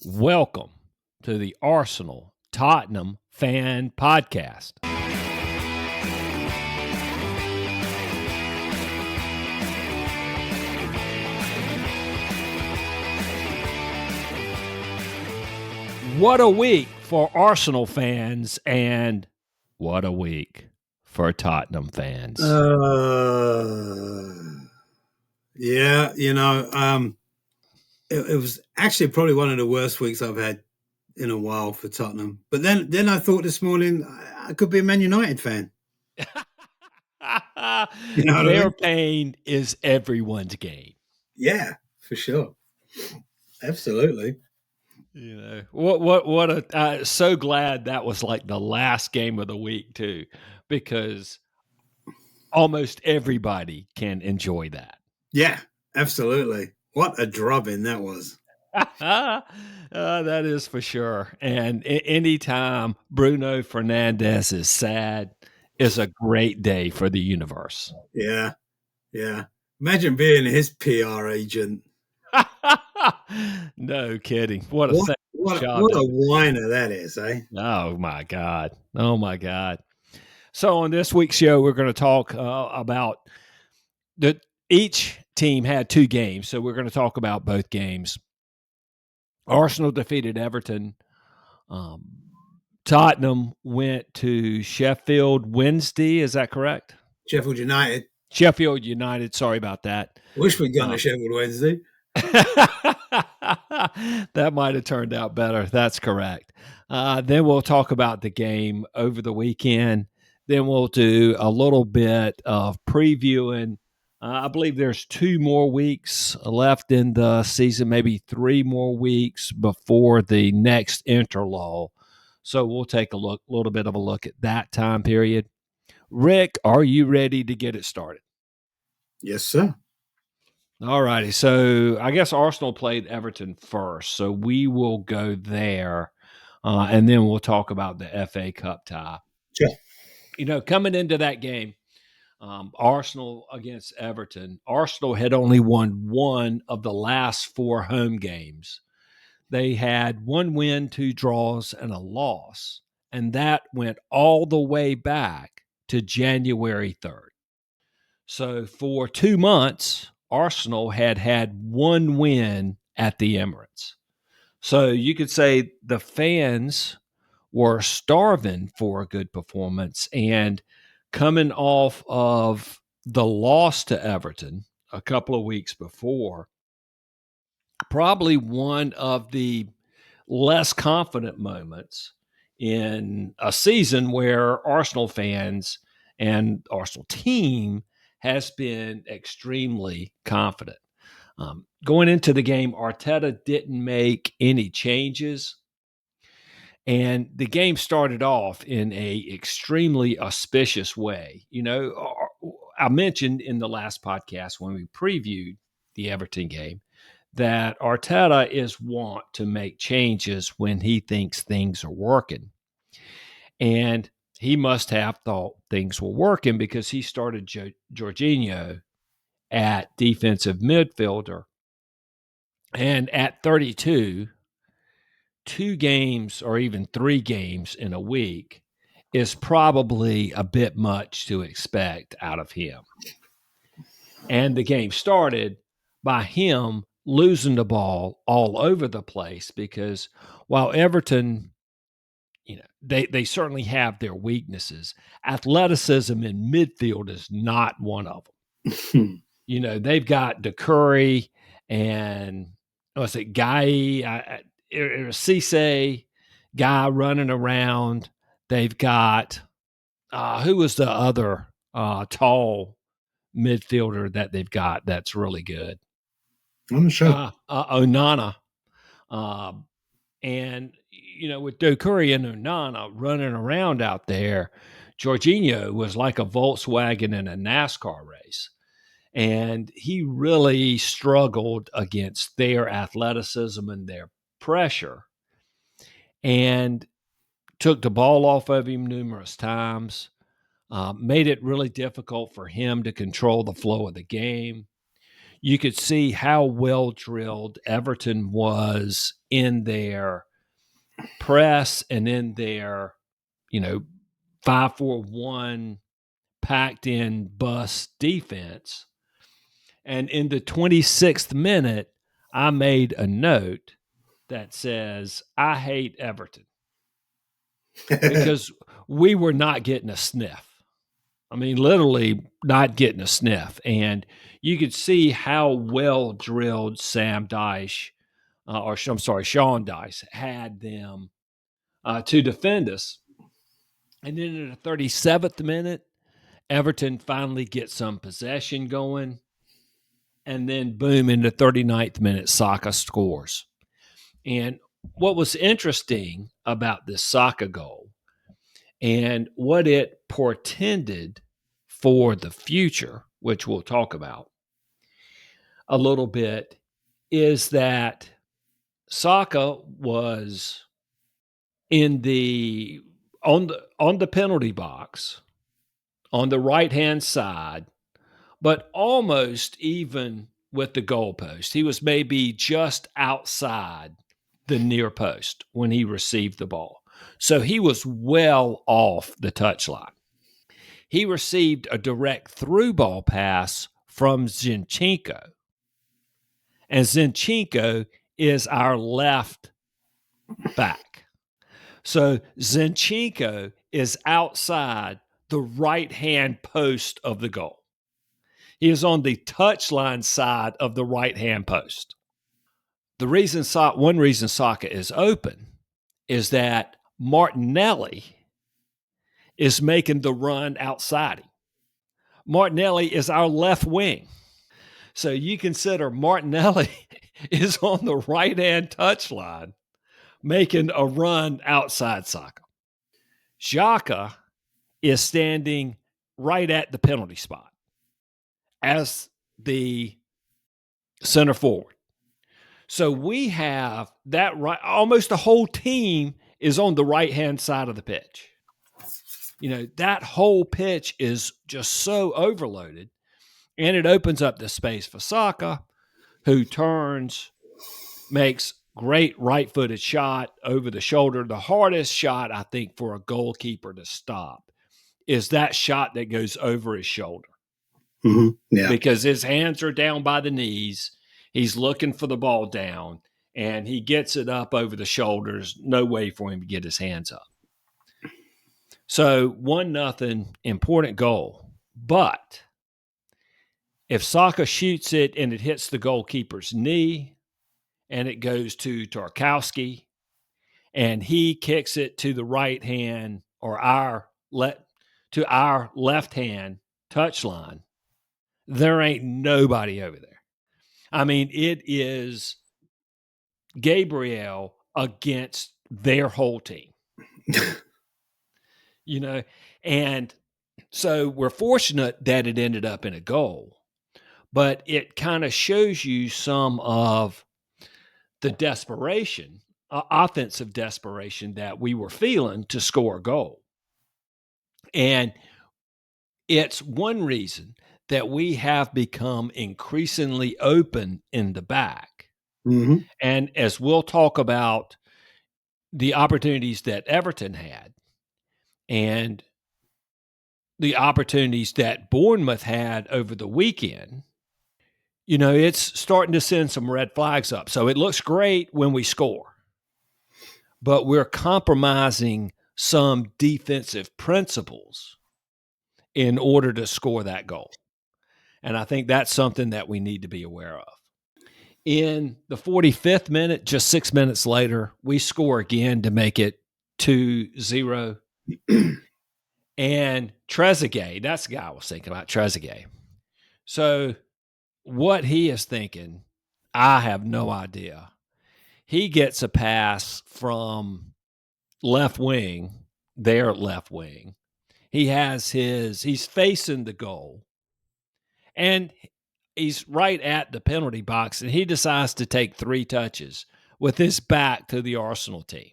Welcome to the Arsenal Tottenham Fan Podcast. What a week for Arsenal fans, and what a week for Tottenham fans. Yeah, it was actually probably one of the worst weeks I've had in a while for Tottenham. But then I thought this morning I could be a Man United fan. You know what I Their mean? pain is everyone's gain. Yeah, for sure. Absolutely. You know, what a so glad that was like the last game of the week too, because almost everybody can enjoy that. Yeah, absolutely. What a drubbing that was. That is for sure. And anytime Bruno Fernandes is sad is a great day for the universe. Yeah, yeah. Imagine being his PR agent. No kidding. What a What job. a whiner that is, eh? Oh my God. Oh my God. So on this week's show, we're going to talk about each team had two games. So we're going to talk about both games. Arsenal defeated Everton. Tottenham went to Sheffield Wednesday. Is that correct? Sheffield United. Sheffield United. Sorry about that. Wish we'd gone to Sheffield Wednesday. That might have turned out better. That's correct. Then we'll talk about the game over the weekend. Then we'll do a little bit of previewing. I believe there's 2 more weeks left in the season, maybe 3 more weeks before the next interlull. So we'll take a little bit of a look at that time period. Rick, are you ready to get it started? Yes, sir. All righty. So I guess Arsenal played Everton first. So we will go there, and then we'll talk about the FA Cup tie. Sure. You know, coming into that game, Arsenal against Everton, Arsenal had only won 1 of the last 4 home games. They had 1 win, 2 draws, and a loss, and that went all the way back to January 3rd. So for 2 months, Arsenal had 1 win at the Emirates. So you could say the fans were starving for a good performance, and coming off of the loss to Everton a couple of weeks before, probably one of the less confident moments in a season where Arsenal fans and Arsenal team has been extremely confident. Going into the game, Arteta didn't make any changes, and the game started off in a extremely auspicious way. You know, I mentioned in the last podcast when we previewed the Everton game that Arteta is wont to make changes when he thinks things are working. And he must have thought things were working because he started Jorginho at defensive midfielder. And at 32, 2 games or even 3 games in a week is probably a bit much to expect out of him. And the game started by him losing the ball all over the place because while Everton, you know, they certainly have their weaknesses, athleticism in midfield is not one of them. You know, they've got DeCurry and what's it, Guy, Cisse, Guy running around. They've got who was the other tall midfielder that they've got that's really good? I'm sure. Onana. And, you know, with Doucouré and Onana running around out there, Jorginho was like a Volkswagen in a NASCAR race. And he really struggled against their athleticism and their pressure and took the ball off of him numerous times, made it really difficult for him to control the flow of the game. you could see how well drilled Everton was in their press and in their, 5-4-1 packed in bus defense. And in the 26th minute, I made a note that says, I hate Everton because we were not getting a sniff. I mean, literally not getting a sniff. And you could see how well drilled Sean Dyche had them to defend us. And then in the 37th minute, Everton finally gets some possession going. And then, boom, in the 39th minute, Saka scores. And what was interesting about this Saka goal and what it portended for the future, which we'll talk about a little bit, is that Saka was in the on the penalty box on the right hand side, but almost even with the goalpost. He was maybe just outside the near post when he received the ball. So he was well off the touchline. He received a direct through ball pass from Zinchenko. And Zinchenko is our left back. So Zinchenko is outside the right hand post of the goal. He is on the touchline side of the right hand post. One reason Saka is open is that Martinelli is making the run outside him. Martinelli is our left wing. So you consider Martinelli is on the right-hand touchline making a run outside Saka. Xhaka is standing right at the penalty spot as the center forward. So we have that right, almost the whole team is on the right-hand side of the pitch. That whole pitch is just so overloaded, and it opens up the space for Saka, who turns, makes great right-footed shot over the shoulder. The hardest shot, I think, for a goalkeeper to stop is that shot that goes over his shoulder. Mm-hmm. Yeah. Because his hands are down by the knees. He's looking for the ball down, and he gets it up over the shoulders. No way for him to get his hands up. So 1-0, important goal. But if Saka shoots it and it hits the goalkeeper's knee and it goes to Tarkowski and he kicks it to the right hand or our left hand touchline, there ain't nobody over there. I mean, it is Gabriel against their whole team. And so we're fortunate that it ended up in a goal, but it kind of shows you some of the desperation, offensive desperation that we were feeling to score a goal. And it's one reason that we have become increasingly open in the back. Mm-hmm. And as we'll talk about the opportunities that Everton had and the opportunities that Bournemouth had over the weekend, it's starting to send some red flags up. So it looks great when we score, but we're compromising some defensive principles in order to score that goal. And I think that's something that we need to be aware of. In the 45th minute, just 6 minutes later, we score again to make it 2-0. And Trezeguet, that's the guy I was thinking about, Trezeguet. So what he is thinking, I have no idea. He gets a pass from left wing, their left wing. He's facing the goal. And he's right at the penalty box, and he decides to take 3 touches with his back to the Arsenal team.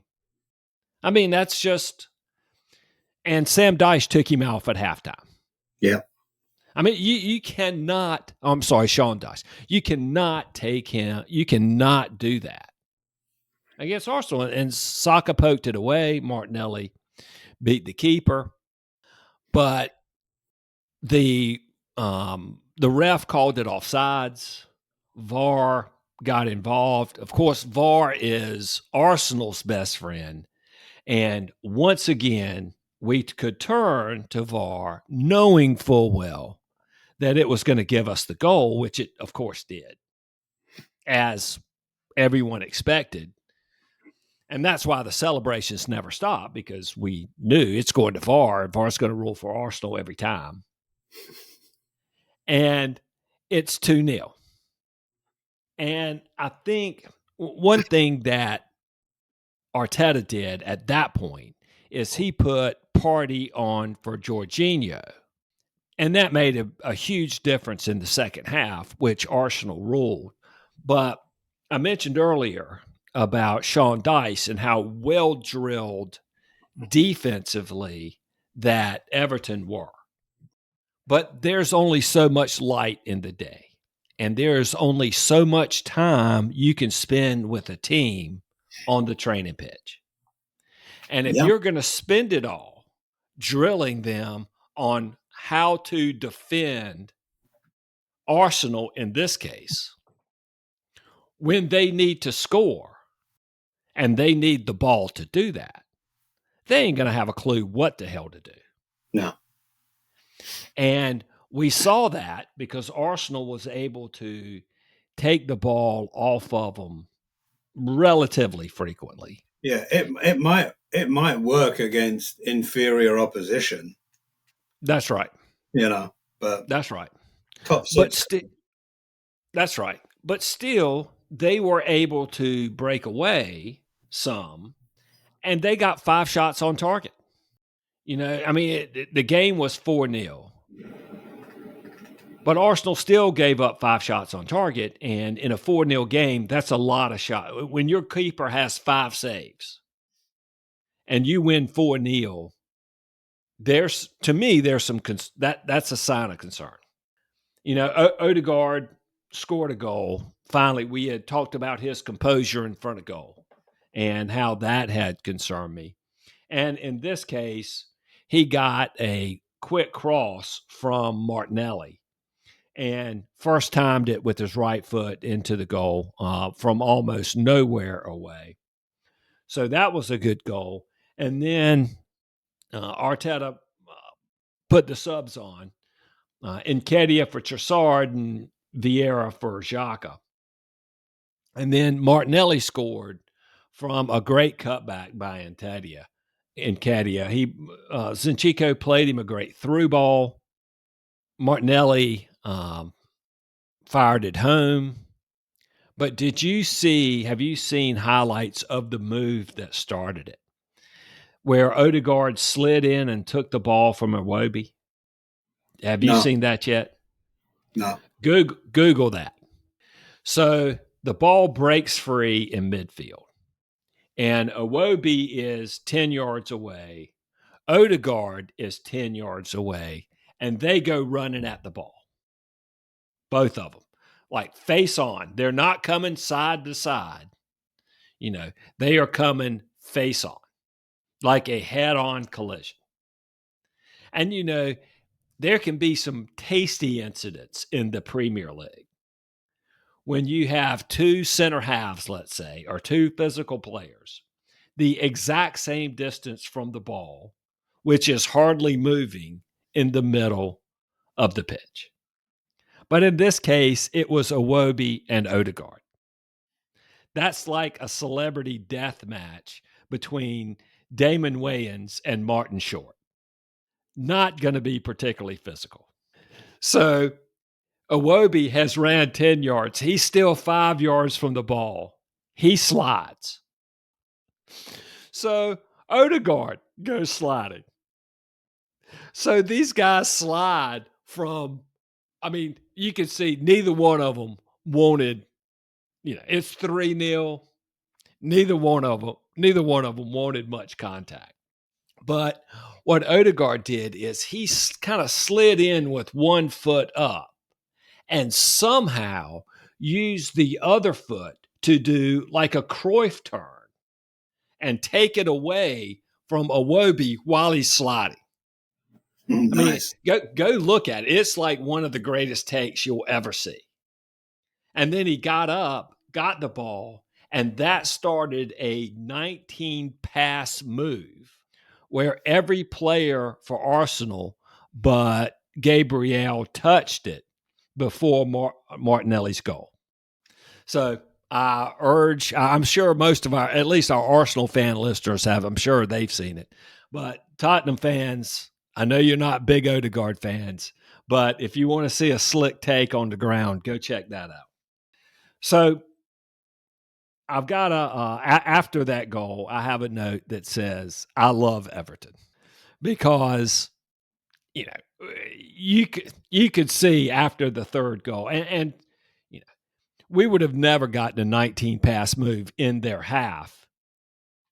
I mean, that's just... And Sam Dyche took him off at halftime. Yeah. I mean, you cannot. I'm sorry, Sean Dice. You cannot take him. You cannot do that against Arsenal. And Saka poked it away. Martinelli beat the keeper, but the the ref called it offsides. VAR got involved. Of course, VAR is Arsenal's best friend, and once again, we could turn to VAR, knowing full well that it was going to give us the goal, which it, of course, did, as everyone expected. And that's why the celebrations never stopped, because we knew it's going to VAR. VAR's going to rule for Arsenal every time. And it's 2-0. And I think one thing that Arteta did at that point is he put Partey on for Jorginho. And that made a huge difference in the second half, which Arsenal ruled. But I mentioned earlier about Sean Dice and how well drilled defensively that Everton were. But there's only so much light in the day, and there's only so much time you can spend with a team on the training pitch. And if Yeah. you're going to spend it all drilling them on how to defend Arsenal in this case, when they need to score and they need the ball to do that, they ain't going to have a clue what the hell to do. No. And we saw that because Arsenal was able to take the ball off of them relatively frequently. Yeah, it might work against inferior opposition, That's right. but That's right. top But six. that's right. But still, they were able to break away some, and they got 5 shots on target. I mean, the game was 4-0. But Arsenal still gave up 5 shots on target, and in a 4-0 game, that's a lot of shots. When your keeper has 5 saves and you win 4-0, there's some that's a sign of concern. Odegaard scored a goal. Finally, we had talked about his composure in front of goal and how that had concerned me. And in this case, he got a quick cross from Martinelli and first timed it with his right foot into the goal from almost nowhere away. So that was a good goal. And then Arteta put the subs on. Nketiah for Trossard and Vieira for Xhaka. And then Martinelli scored from a great cutback by Nketiah. Zinchenko played him a great through ball. Martinelli fired it home. But have you seen highlights of the move that started it? Where Odegaard slid in and took the ball from Iwobi? Have you No, seen that yet? no. Google that. So the ball breaks free in midfield, and Iwobi is 10 yards away. Odegaard is 10 yards away, and they go running at the ball. Both of them, like face on. They're not coming side to side. They are coming face on, like a head-on collision. And, there can be some tasty incidents in the Premier League. When you have 2 center halves, let's say, or 2 physical players, the exact same distance from the ball, which is hardly moving in the middle of the pitch. But in this case, it was Iwobi and Odegaard. That's like a celebrity death match between Damon Wayans and Martin Short. Not going to be particularly physical. So Iwobi has ran 10 yards. He's still 5 yards from the ball. He slides. So Odegaard goes sliding. So these guys slide from, you can see neither one of them wanted, it's 3-0. Neither one of them wanted much contact. But what Odegaard did is he kind of slid in with one foot up and somehow used the other foot to do like a Cruyff turn and take it away from Iwobi while he's sliding. I mean, Nice. go look at it. It's like one of the greatest takes you'll ever see. And then he got up, got the ball, and that started a 19 pass move where every player for Arsenal but Gabriel touched it before Martinelli's goal. So I urge, I'm sure most of our, at least our Arsenal fan listeners have, I'm sure they've seen it. But Tottenham fans, I know you're not big Odegaard fans, but if you want to see a slick take on the ground, go check that out. So I've got after that goal, I have a note that says, I love Everton because, you know, you could see after the third goal and you know, we would have never gotten a 19 pass move in their half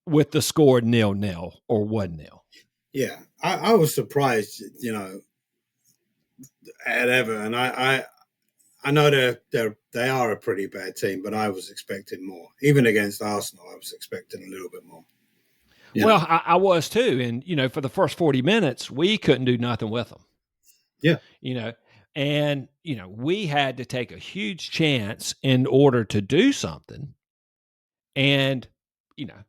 with the score 0-0 or 1-0. Yeah, I was surprised, at Everton. I know they are a pretty bad team, but I was expecting more. Even against Arsenal, I was expecting a little bit more. Well, I was too, and for the first 40 minutes, we couldn't do nothing with them. Yeah, And we had to take a huge chance in order to do something, and you know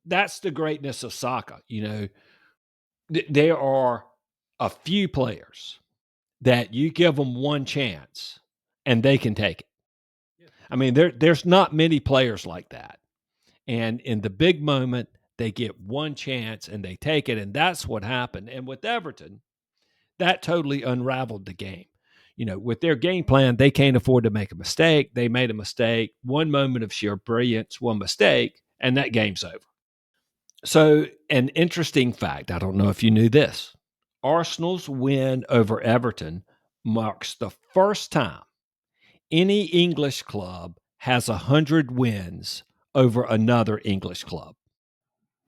that's the greatness of soccer. There are a few players that you give them one chance and they can take it. I mean, there's not many players like that. And in the big moment, they get one chance and they take it. And that's what happened. And with Everton, that totally unraveled the game. With their game plan, they can't afford to make a mistake. They made a mistake, one moment of sheer brilliance, one mistake, and that game's over. So, an interesting fact, I don't know if you knew this. Arsenal's win over Everton marks the first time any English club has 100 wins over another English club.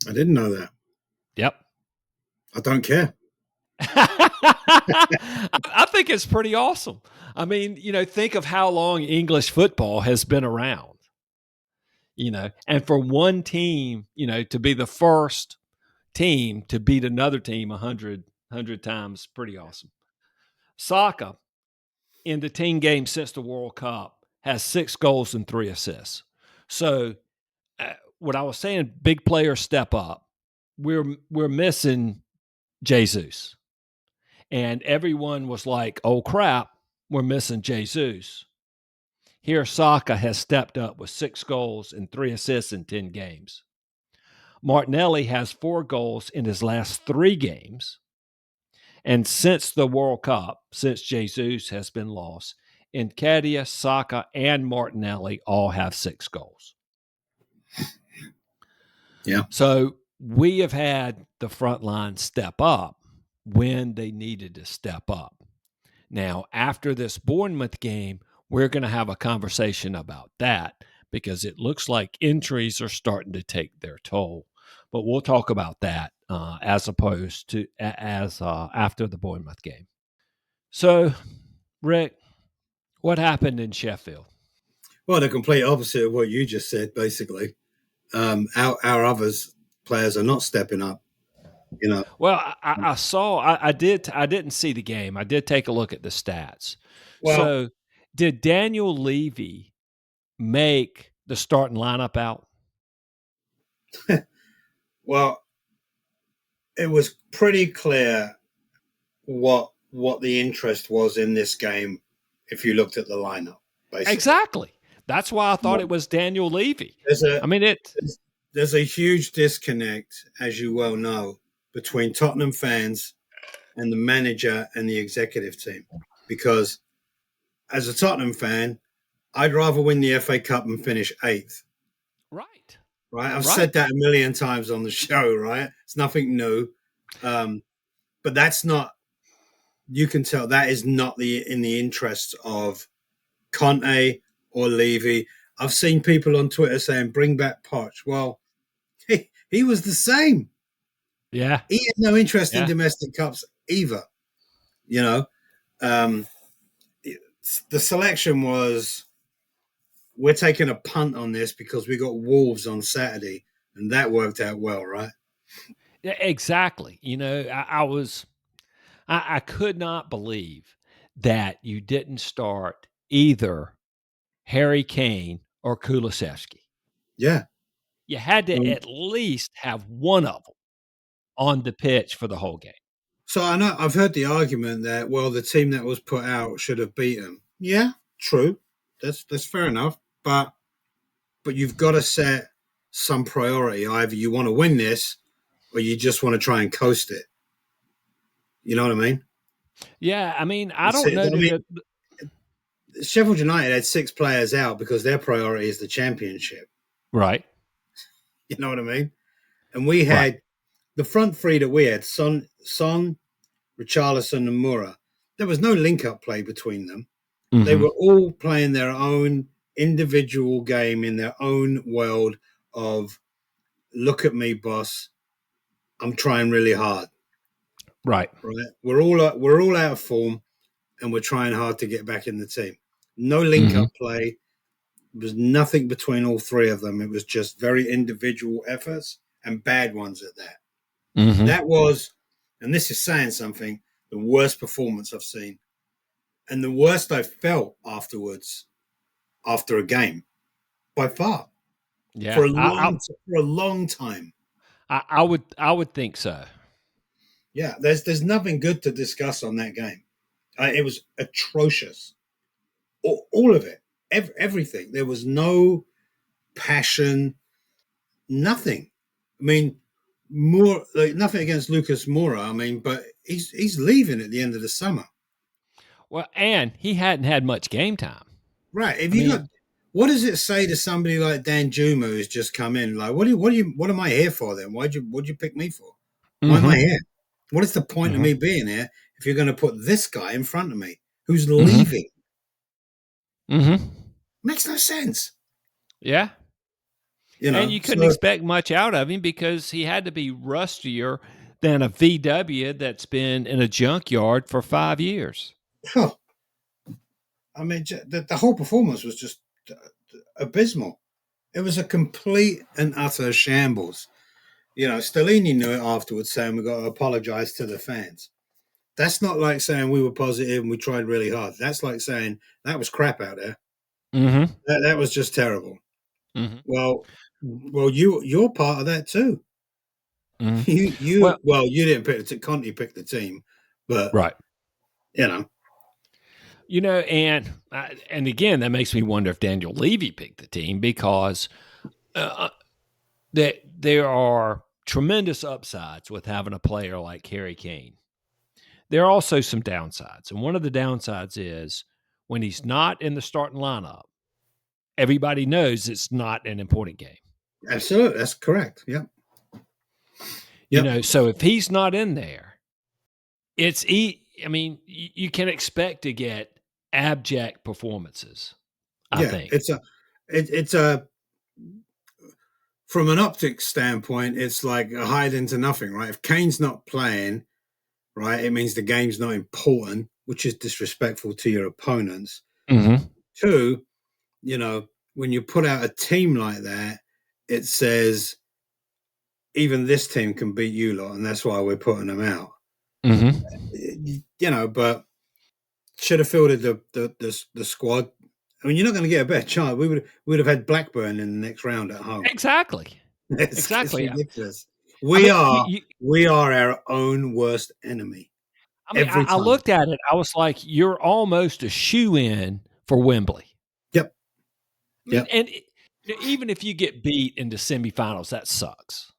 I didn't know that. Yep. I don't care. I think it's pretty awesome. I mean, think of how long English football has been around, and for one team, to be the first team to beat another team 100 times, pretty awesome. Saka, in the team game since the World Cup, has 6 goals and 3 assists. So, what I was saying, big players step up. We're missing Jesus. And everyone was like, oh crap, we're missing Jesus. Here, Saka has stepped up with 6 goals and 3 assists in 10 games. Martinelli has 4 goals in his last 3 games. And since the World Cup, since Jesus has been lost, Nketiah, Saka, and Martinelli all have 6 goals. Yeah. So we have had the front line step up when they needed to step up. Now, after this Bournemouth game, we're going to have a conversation about that because it looks like injuries are starting to take their toll. But we'll talk about that as opposed to as after the Bournemouth game. So, Rick, what happened in Sheffield? Well, the complete opposite of what you just said, basically. Our others players are not stepping up. Well, I saw. I didn't see the game. I did take a look at the stats. Well, So, did Daniel Levy make the starting lineup out? well, it was pretty clear what the interest was in this game if you looked at the lineup. Basically, Exactly. That's why I thought it was Daniel Levy. there's a I mean, there's a huge disconnect, as you well know, between Tottenham fans and the manager and the executive team. Because as a Tottenham fan, I'd rather win the FA Cup and finish 8th. right. Right? I've Right. said that a million times on the show, right? It's nothing new. But that's not, you can tell that is not in the interests of Conte or Levy. I've seen people on Twitter saying, bring back Poch. Well, he was the same. Yeah. He had no interest in Yeah. domestic cups either. You know, um, the selection was we're taking a punt on this because we got Wolves on Saturday, and that worked out well, right? Yeah, exactly. I could not believe that you didn't start either Harry Kane or Kulisevsky. Yeah. You had to Um, at least have one of them on the pitch for the whole game. so I know I've heard the argument that the team that was put out should have beaten. Yeah, true. That's fair enough. But you've got to set some priority. Either you want to win this, or you just want to try and coast it. You know what I mean? Yeah, I mean, I It's, don't know I that mean, the Sheffield United had 6 players out because their priority is the championship. right, You know what I mean? And we right. had the front three that we had: Son, Richarlison, and Moura. There was no link-up play between them. They Mhm. were all playing their own individual game in their own world of look at me, boss. I'm trying really hard. Right. Right? We're all out of form, and we're trying hard to get back in the team. No link-up Mhm. play. There was nothing between all three of them. It was just very individual efforts and bad ones at that. Mhm. That was, and this is saying something, the worst performance I've seen, and the worst I felt afterwards after a game by far Yeah. for a long time. I would think so. Yeah, there's nothing good to discuss on that game. It was atrocious, all of it, everything. There was no passion, nothing. I mean, more like nothing against Lucas Moura. I mean, but he's leaving at the end of the summer, Well, and he hadn't had much game time. right? If I you got, mean, what does it say to somebody like Dan Juma who's just come in? Like, what am I here for then? What'd you pick me for? Why am I mhm. here? What is the point of Mhm. me being here if you're going to put this guy in front of me who's Mhm. leaving? Mhm. Makes no sense, Yeah. you And know. you couldn't So, expect much out of him because he had to be rustier than a VW that's been in a junkyard for 5 years. huh, I mean, the whole performance was just abysmal. It was a complete and utter shambles. You know, Stellini knew it afterwards, saying we got to apologise to the fans. That's not like saying we were positive and we tried really hard. That's like saying that was crap out there. Mhm. That was just terrible. Mhm. Well, you're part of that too. Mhm. You Well, well, you didn't pick the team. Conte picked the team, but right. you know, And again, that makes me wonder if Daniel Levy picked the team because that there are tremendous upsides with having a player like Harry Kane. There are also some downsides, and one of the downsides is when he's not in the starting lineup, everybody knows it's not an important game. absolutely, that's correct. Yep, You yep, know, so if he's not in there, I mean, you can expect to get abject performances, I yeah. think. It's a from an optics standpoint, it's like a hide into nothing, right? If Kane's not playing, right, it means the game's not important, which is disrespectful to your opponents. Mhm. Two, you know, when you put out a team like that, it says even this team can beat you lot, and that's why we're putting them out. Mhm. You know, but should have fielded the squad. I mean, you're not going to get a better chance. We would have had Blackburn in the next round at home. Exactly. It's Exactly. ridiculous. I We mean, are we are our own worst enemy every I time. looked at it. I was like, "You're almost a shoe in for Wembley." Yep, I mean, yep, and even if you get beat in the semifinals, that sucks.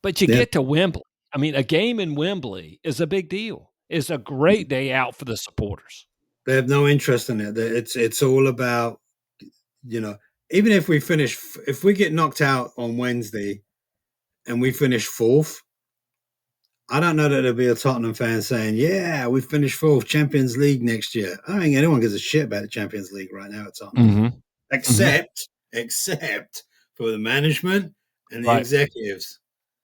But you yep. get to Wembley. I mean, a game in Wembley is a big deal. It's a great day out for the supporters. They have no interest in it. It's all about you know. Even if we get knocked out on Wednesday and we finish fourth, I don't know that there'll be a Tottenham fan saying, "Yeah, we finished fourth, Champions League next year." I don't think anyone gives a shit about the Champions League right now at Tottenham, Mhm. Mhm. except for the management and the Right. executives.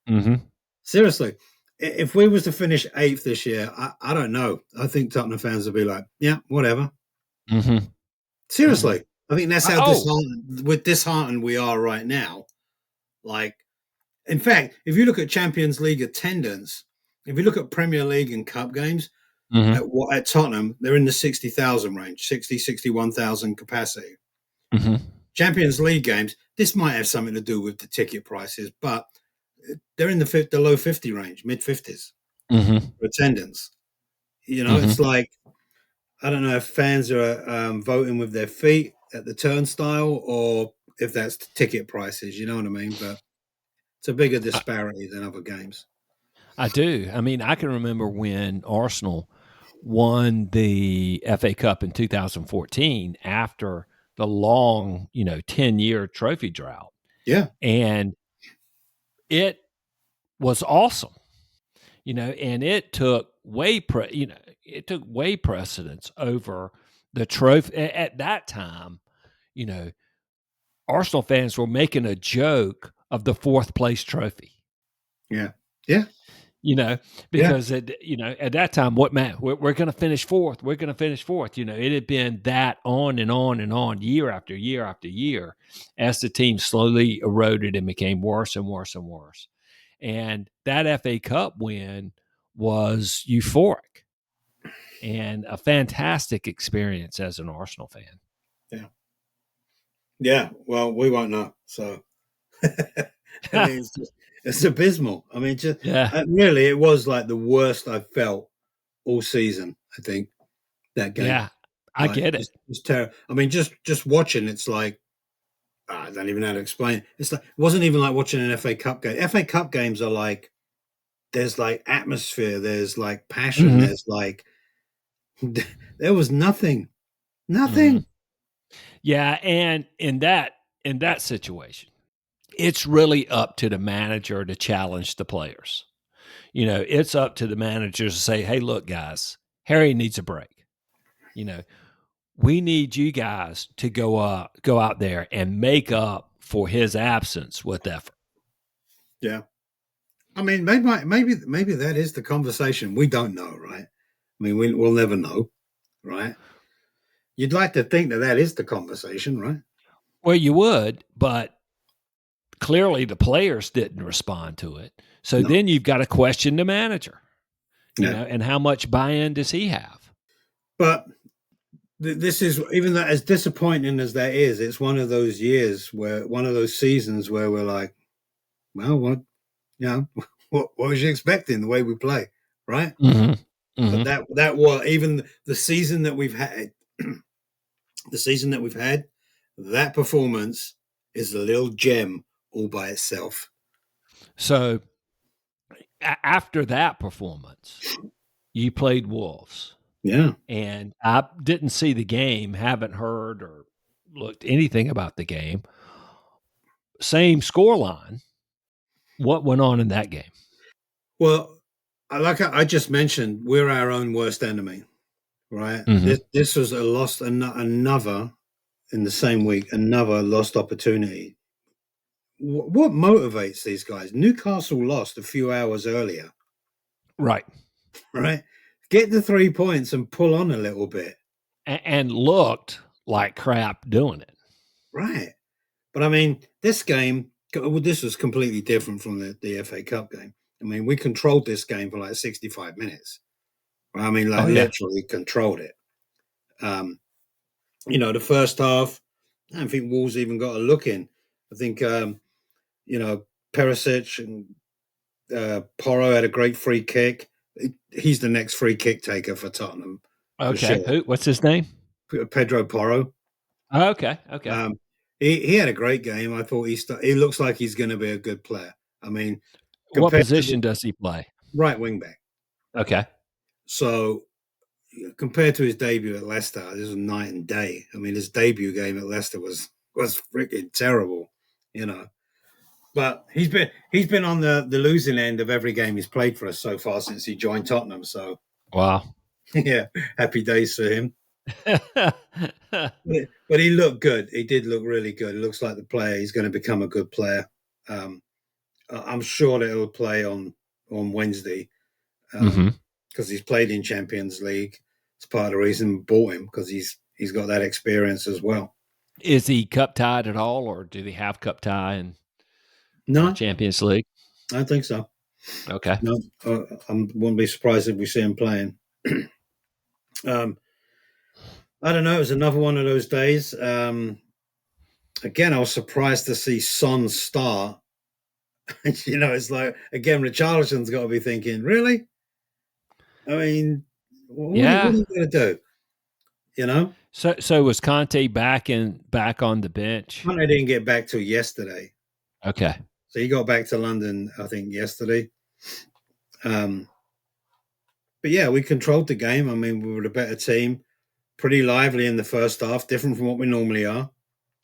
Mhm. Seriously, if we was to finish eighth this year, I don't know. I think Tottenham fans would be like, yeah, whatever. Mm-hmm. Mm-hmm. Seriously, I think that's how Oh. disheartened we are right now. Like, in fact, if you look at Champions League attendance, if you look at Premier League and Cup games Mm-hmm. at Tottenham, they're in the 60,000 range, 61,000 capacity. Mm-hmm. Champions League games, this might have something to do with the ticket prices, but they're in the low 50 range, mid 50s Mm-hmm. for attendance. You know, it's Mm-hmm. like, I don't know if fans are voting with their feet at the turnstile or if that's the ticket prices, you know what I mean? But it's a bigger I, disparity than other games. I do. I mean, I can remember when Arsenal won the FA Cup in 2014 after the long, 10-year trophy drought. Yeah, And it was awesome, and it took way precedence over the trophy at that time. You know, Arsenal fans were making a joke of the fourth place trophy. yeah, yeah, you know, yeah, because at that time, what man, we're going to finish fourth. We're going to finish fourth. It had been that on and on and on, year after year after year, as the team slowly eroded and became worse and worse and worse. And that FA Cup win was euphoric and a fantastic experience as an Arsenal fan. yeah, yeah. Well, we won't know. So, I mean, it's abysmal. I mean, just Yeah, really, it was like the worst I've felt all season. I think that game, yeah, I like, get it. it's terrible. I mean, just watching, it's like I don't even know how to explain it. It's like it wasn't even like watching an FA Cup game. FA Cup games are like there's like atmosphere, there's like passion, Hmm. there's like there was nothing, Hmm. nothing. Yeah, and in that situation, it's really up to the manager to challenge the players. It's up to the managers to say, "Hey, look, guys, Harry needs a break. You know, we need you guys to go out there and make up for his absence with effort." Yeah, I mean, maybe that is the conversation. We don't know, right? I mean, we'll never know, right? You'd like to think that that is the conversation, right? Well, you would, but clearly the players didn't respond to it. So No, then you've got to question the manager, yeah, and how much buy-in does he have? but this is even that as disappointing as that is. It's one of those years where one of those seasons where we're like, well, what, you know, what was you expecting the way we play, right? Hmm. But Hmm. that was even the season that we've had, the season that we've had, that performance is a little gem all by itself. So after that performance, you played Wolves. Yeah. And I didn't see the game, haven't heard or looked anything about the game. Same score line. What went on in that game? Well, like I just mentioned, we're our own worst enemy, right? Mhm. This was a lost another in the same week, another lost opportunity. What motivates these guys? Newcastle lost a few hours earlier, Right. right? Get the 3 points and pull on a little bit, And looked like crap doing it. right? But I mean, this game, well, this was completely different from the FA Cup game. I mean, we controlled this game for like 65 minutes. I mean, Oh, like yeah. literally controlled it. Um, the first half, I don't think Wolves even got a look in. I think, you know, Perisic and Porro had a great free kick. He's the next free kick taker for Tottenham for Okay. sure. What's his name? Pedro Porro. Okay. Okay. Um, he had a great game. I thought he looks like he's going to be a good player. I mean, What compared to the position does he play? right wing back. Okay. So compared to his debut at Leicester, this was night and day. I mean, his debut game at Leicester was freaking terrible, you know. But he's been on the losing end of every game he's played for us so far since he joined Tottenham. So Wow. yeah, happy days for him. But he looked good. He did look really good. It looks like the player. He's going to become a good player. Um, I'm sure that he'll play on. on Wednesday Mm-hmm. because he's played in Champions League. It's part of the reason we bought him because he's got that experience as well. Is he cup tied at all, or do they have cup tie in No, Champions League? I don't think so. Okay. No, I wouldn't be surprised if we see him playing. um, I don't know. It was another one of those days. Again, I was surprised to see Son start. It's like, again, Richarlison's got to be thinking, really? I mean, what are Yeah. you going to do? You know? So was Conte back on the bench? Conte didn't get back till yesterday. Okay. So he got back to London, I think, yesterday. But yeah, we controlled the game. I mean, we were the better team. Pretty lively in the first half, different from what we normally are.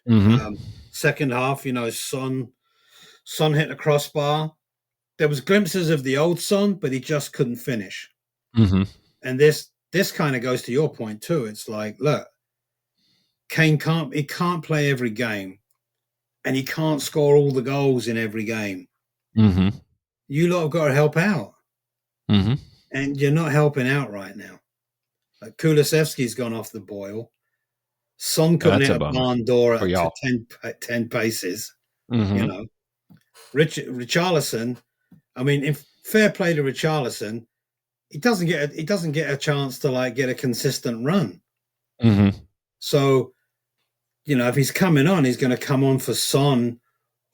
Mm-hmm. Second half, Son hit the crossbar. There was glimpses of the old Son, but he just couldn't finish. Mm-hmm. And this kind of goes to your point too. It's like, look, Kane can't play every game, and he can't score all the goals in every game. Mm-hmm. You lot have got to help out, Mm-hmm. and you're not helping out right now. Like Kulusevski's gone off the boil. Son couldn't That's hit a a bummer barn door for to y'all. 10 paces. Mm-hmm. Richarlison. I mean, if fair play to Richarlison, he doesn't get a chance to like get a consistent run. Mm-hmm. So, if he's coming on, he's going to come on for Son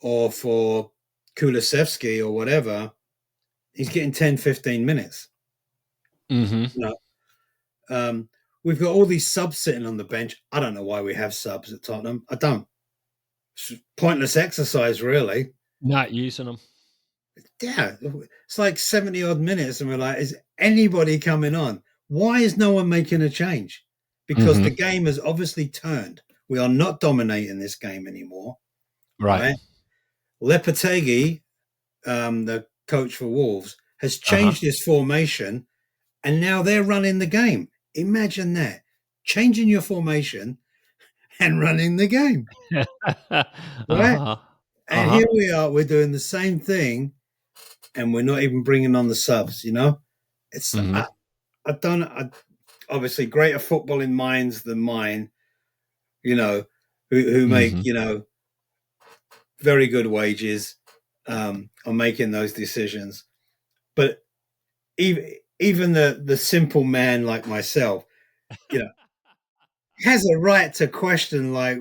or for Kulusevski or whatever. He's getting 10, 15 minutes. Mm-hmm. We've got all these subs sitting on the bench. I don't know why we have subs at Tottenham. I don't. It's pointless exercise, really. Not using them. Yeah, it's like 70 odd minutes, and we're like, is anybody coming on? Why is no one making a change? Because Mm-hmm. the game has obviously turned. We are not dominating this game anymore. Right. Right? Lopetegui, the coach for Wolves, has Uh-huh. changed his formation, and now they're running the game. Imagine that. Changing your formation and running the game. Right? Uh-huh. And Uh-huh. here we are, we're doing the same thing, and we're not even bringing on the subs. It's Mm-hmm. obviously greater footballing minds than mine, who make, Mm-hmm. very good wages, are making those decisions. But even the simple man like myself, you know, has a right to question, like,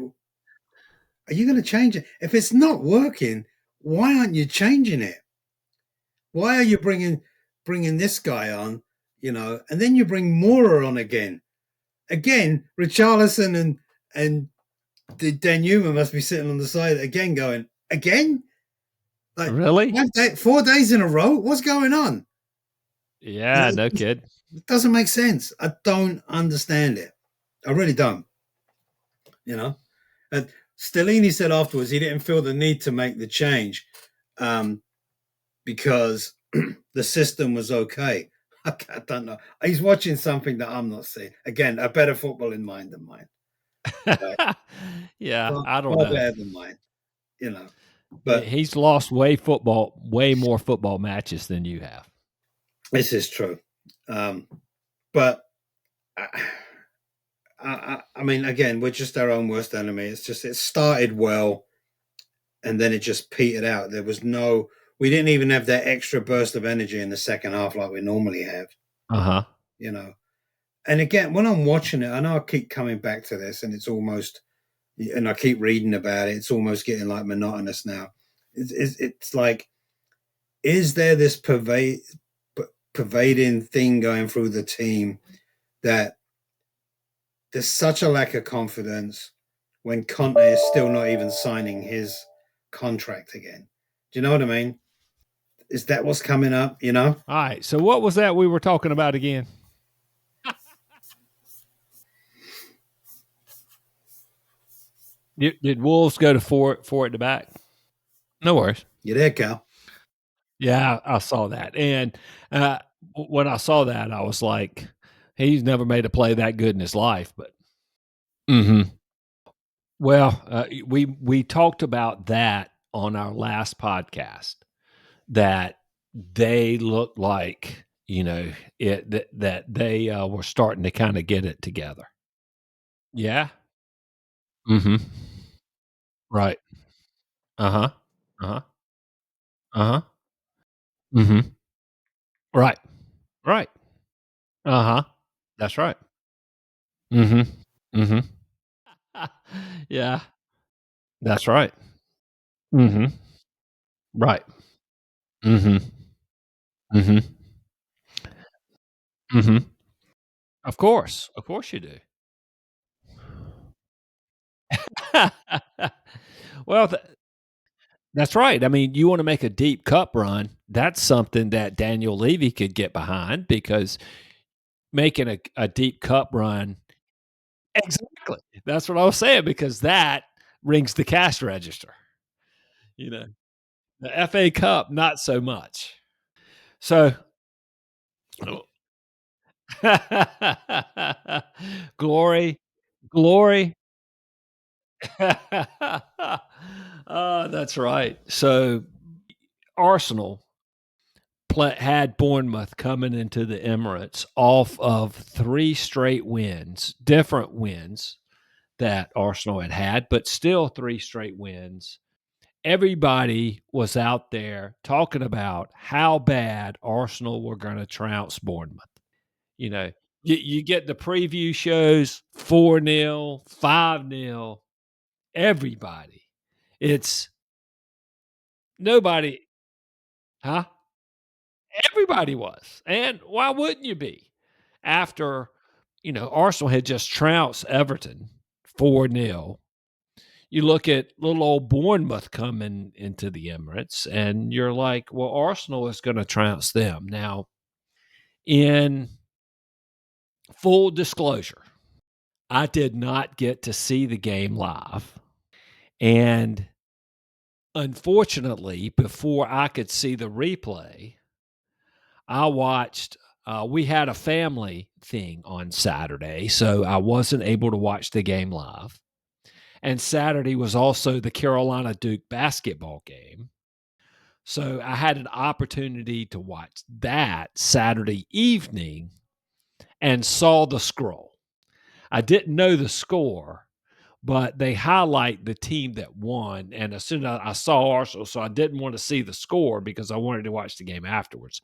are you going to change it? If it's not working, why aren't you changing it? Why are you bringing this guy on, and then you bring Mora on again? Again, Richarlison and Dan Newman must be sitting on the side again, going again, like Really? 4 days in a row. What's going on? You know, Yeah, no kid. it doesn't make sense. I don't understand it. I really don't. You know, and Stellini said afterwards he didn't feel the need to make the change because the system was okay. I don't know. He's watching something that I'm not seeing. Again, a better football in mind than mine. Right? Yeah, Far, I don't far know. better than mine. You know, Yeah, but he's lost way more football matches than you have. this is true. But I mean, again, we're just our own worst enemy. It's just it started well, and then it just petered out. We didn't even have that extra burst of energy in the second half like we normally have. Uh-huh. You know, and again, when I'm watching it, I know I keep coming back to this, and and I keep reading about it. It's almost getting like monotonous now. It's like, is there this pervading thing going through the team that there's such a lack of confidence when Conte is still not even signing his contract again? Do you know what I mean? Is that what's coming up? All right. So what was that we were talking about again? Did Wolves go to four at the back? No worries. You there, Cal? Yeah, I saw that. And when I saw that, I was like, he's never made a play that good in his life. But well, we talked about that on our last podcast. That they looked like, that they, were starting to kinda get it together. Yeah. Mhm. Right. Uh-huh. Uh-huh. Uh-huh. Mhm. Right. Right. Uh-huh. That's right. Mhm. Mhm. Yeah. That's right. Mhm. Right. Mhm. Mhm. Mhm. Of course. Of course you do. Well, that's right. I mean, you wanna make a deep cup run, that's something that Daniel Levy could get behind because making a deep cup run. Exactly. That's what I was saying because that rings the cash register, you know? The FA Cup, not so much. So glory, glory. That's right. So Arsenal had Bournemouth coming into the Emirates off of 3 straight wins, different wins that Arsenal had, but still 3 straight wins. Everybody was out there talking about how bad Arsenal were gonna trounce Bournemouth. You know, you get the preview shows 4-0, 5-0, everybody. It's nobody. Huh? Everybody was, and why wouldn't you be? After, Arsenal had just trounced Everton 4-0. You look at little old Bournemouth coming into the Emirates, and you're like, "Well, Arsenal is gonna trounce them." Now, in full disclosure, I did not get to see the game live, and unfortunately, before I could see the replay, I watched we had a family thing on Saturday, so I wasn't able to watch the game live. And Saturday was also the Carolina Duke basketball game. So I had an opportunity to watch that Saturday evening and saw the scroll. I didn't know the score, but they highlight the team that won. And as soon as I saw Arsenal, so I didn't want to see the score because I wanted to watch the game afterwards.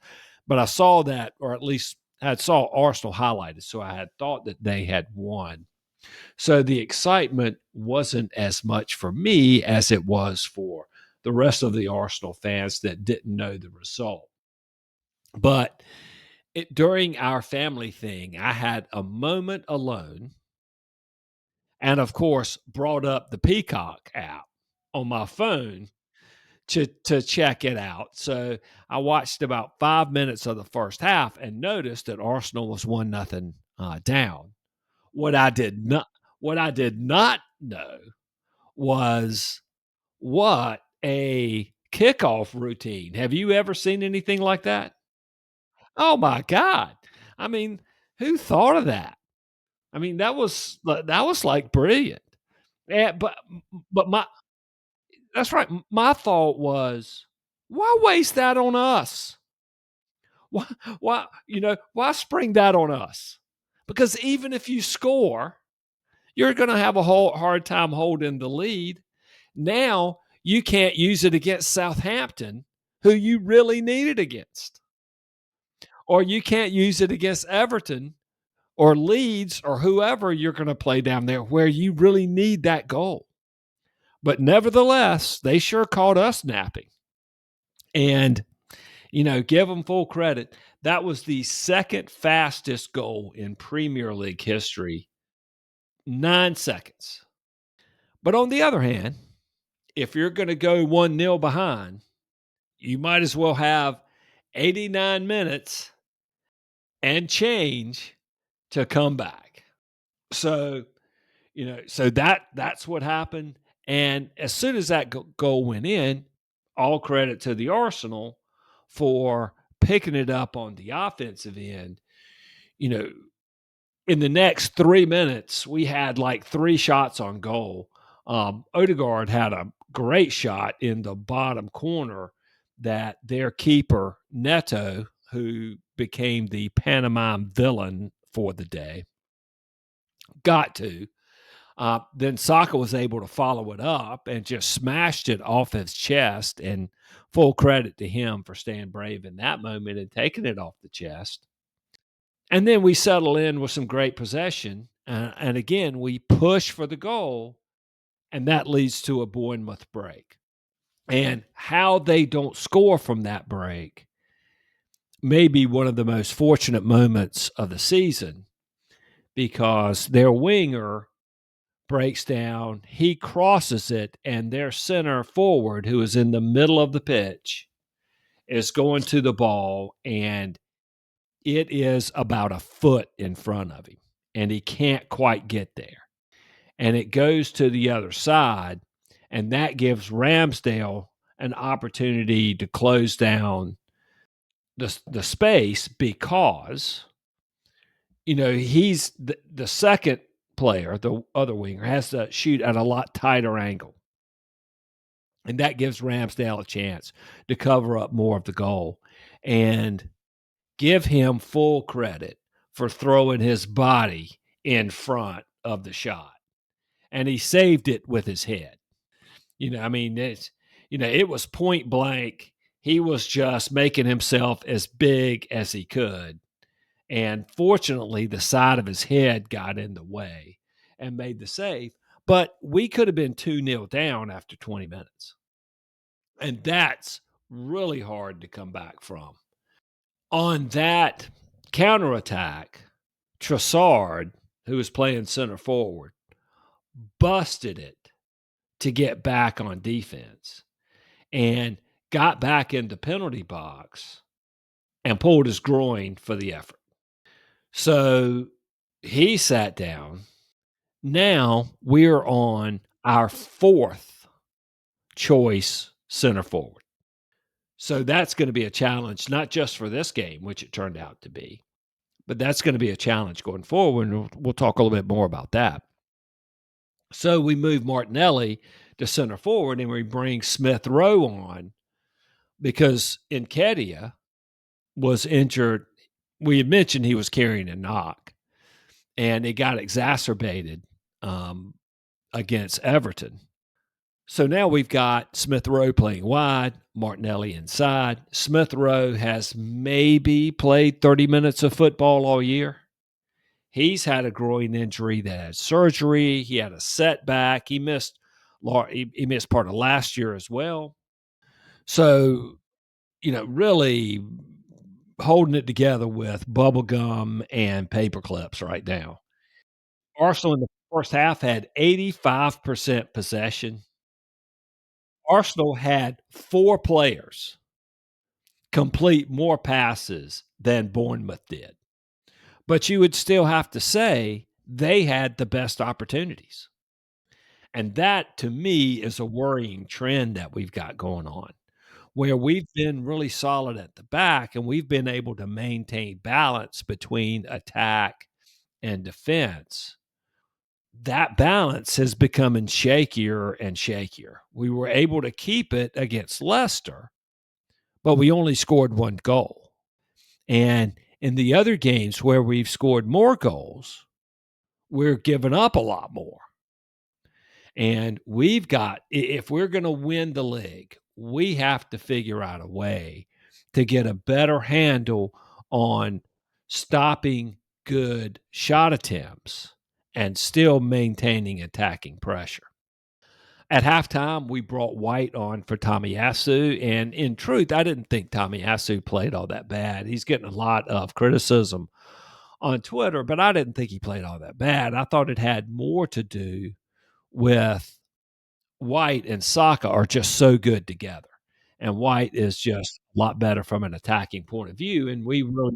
But I saw that, or at least I saw Arsenal highlighted, so I had thought that they had won. So the excitement wasn't as much for me as it was for the rest of the Arsenal fans that didn't know the result. But during our family thing, I had a moment alone and, of course, brought up the Peacock app on my phone to check it out. So I watched about 5 minutes of the first half and noticed that Arsenal was 1-0 down. What I did not what I did not know was what a kickoff routine. Have you ever seen anything like that? Oh my god. I mean, who thought of that? I mean, that was like brilliant. And but my that's right. My thought was, why waste that on us? Why why spring that on us? Because even if you score, you're going to have a whole hard time holding the lead. Now you can't use it against Southampton, who you really need it against. Or you can't use it against Everton or Leeds or whoever you're going to play down there where you really need that goal. But nevertheless, they sure caught us napping. And, give them full credit. That was the second fastest goal in Premier League history, 9 seconds. But on the other hand, if you're going to go 1-0 behind, you might as well have 89 minutes and change to come back. So, so that's what happened. And as soon as that goal went in, all credit to the Arsenal for picking it up on the offensive end. You know, in the next 3 minutes, we had like 3 shots on goal. Odegaard had a great shot in the bottom corner that their keeper, Neto, who became the pantomime villain for the day, got to. Then Saka was able to follow it up and just smashed it off his chest. And full credit to him for staying brave in that moment and taking it off the chest. And then we settle in with some great possession. And again, we push for the goal, and that leads to a Bournemouth break. And how they don't score from that break may be one of the most fortunate moments of the season, because their winger breaks down, he crosses it, and their center forward, who is in the middle of the pitch, is going to the ball, and it is about a foot in front of him, and he can't quite get there. And it goes to the other side, and that gives Ramsdale an opportunity to close down the space, because he's the second player, the other winger, has to shoot at a lot tighter angle. And that gives Ramsdale a chance to cover up more of the goal. And give him full credit for throwing his body in front of the shot. And he saved it with his head. It was point blank. He was just making himself as big as he could. And fortunately, the side of his head got in the way and made the save. But we could have been 2-0 down after 20 minutes. And that's really hard to come back from. On that counterattack, Trossard, who was playing center forward, busted it to get back on defense and got back into penalty box and pulled his groin for the effort. So he sat down. Now we're on our fourth choice center forward. So that's going to be a challenge, not just for this game, which it turned out to be, but that's going to be a challenge going forward. And we'll talk a little bit more about that. So we move Martinelli to center forward, and we bring Smith Rowe on because Nketiah was injured. We had mentioned he was carrying a knock, and it got exacerbated against Everton. So now we've got Smith Rowe playing wide, Martinelli inside. Smith Rowe has maybe played 30 minutes of football all year. He's had a groin injury that had surgery. He had a setback. He missed part of last year as well. So, really holding it together with bubble gum and paper clips right now. Arsenal in the first half had 85% possession. Arsenal had 4 players complete more passes than Bournemouth did. But you would still have to say they had the best opportunities. And that, to me, is a worrying trend that we've got going on, where we've been really solid at the back and we've been able to maintain balance between attack and defense. That balance has becoming shakier and shakier. We were able to keep it against Leicester, but we only scored 1 goal. And in the other games where we've scored more goals, we're giving up a lot more. And if we're going to win the league, we have to figure out a way to get a better handle on stopping good shot attempts and still maintaining attacking pressure. At halftime, we brought White on for Tomiyasu, and in truth, I didn't think Tomiyasu played all that bad. He's getting a lot of criticism on Twitter, but I didn't think he played all that bad. I thought it had more to do with White and Saka are just so good together, and White is just a lot better from an attacking point of view, and we really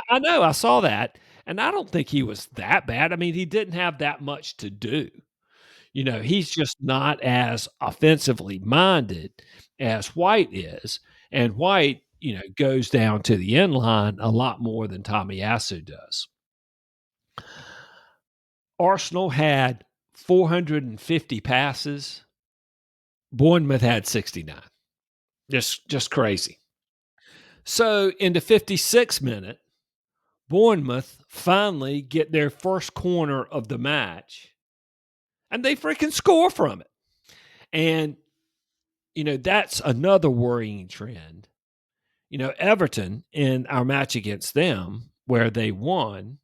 I know, I saw that, and I don't think he was that bad. I mean, he didn't have that much to do. He's just not as offensively minded as White is. And White, goes down to the end line a lot more than Tomiyasu does. Arsenal had 450 passes. Bournemouth had 69. Just crazy. So in the 56th minute, Bournemouth finally get their first corner of the match, and they freaking score from it. And that's another worrying trend. Everton in our match against them, where they won,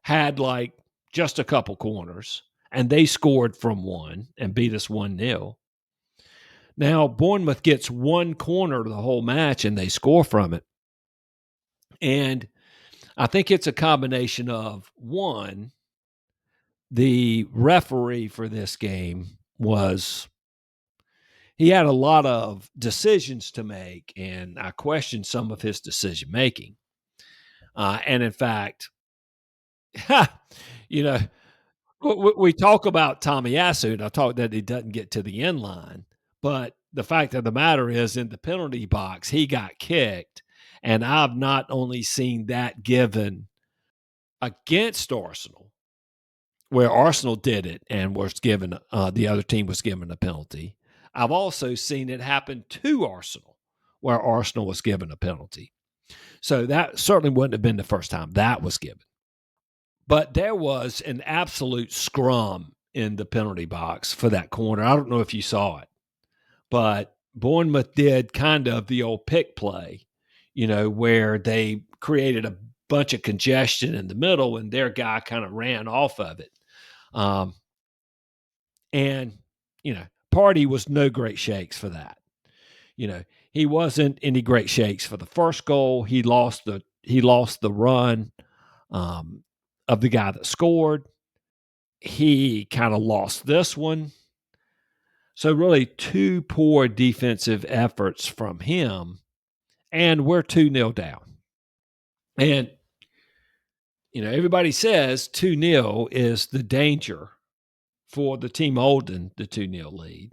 had like just a couple corners, and they scored from one and beat us 1-0. Now, Bournemouth gets one corner the whole match, and they score from it. And I think it's a combination of, one, the referee for this game he had a lot of decisions to make, and I questioned some of his decision making. And in fact, you know, we talk about Tomiyasu, and I talk that he doesn't get to the end line, but the fact of the matter is, in the penalty box, he got kicked, and I've not only seen that given against Arsenal, where Arsenal did it and was given the other team was given a penalty. I've also seen it happen to Arsenal, where Arsenal was given a penalty. So that certainly wouldn't have been the first time that was given. But there was an absolute scrum in the penalty box for that corner. I don't know if you saw it, but Bournemouth did kind of the old pick play, where they created a bunch of congestion in the middle and their guy kind of ran off of it. Um, and, Party was no great shakes for that. He wasn't any great shakes for the first goal. He lost the run of the guy that scored. He kind of lost this one. So really two poor defensive efforts from him, and we're 2-0 down. And everybody says 2-0 is the danger for the team holding the 2-0 lead.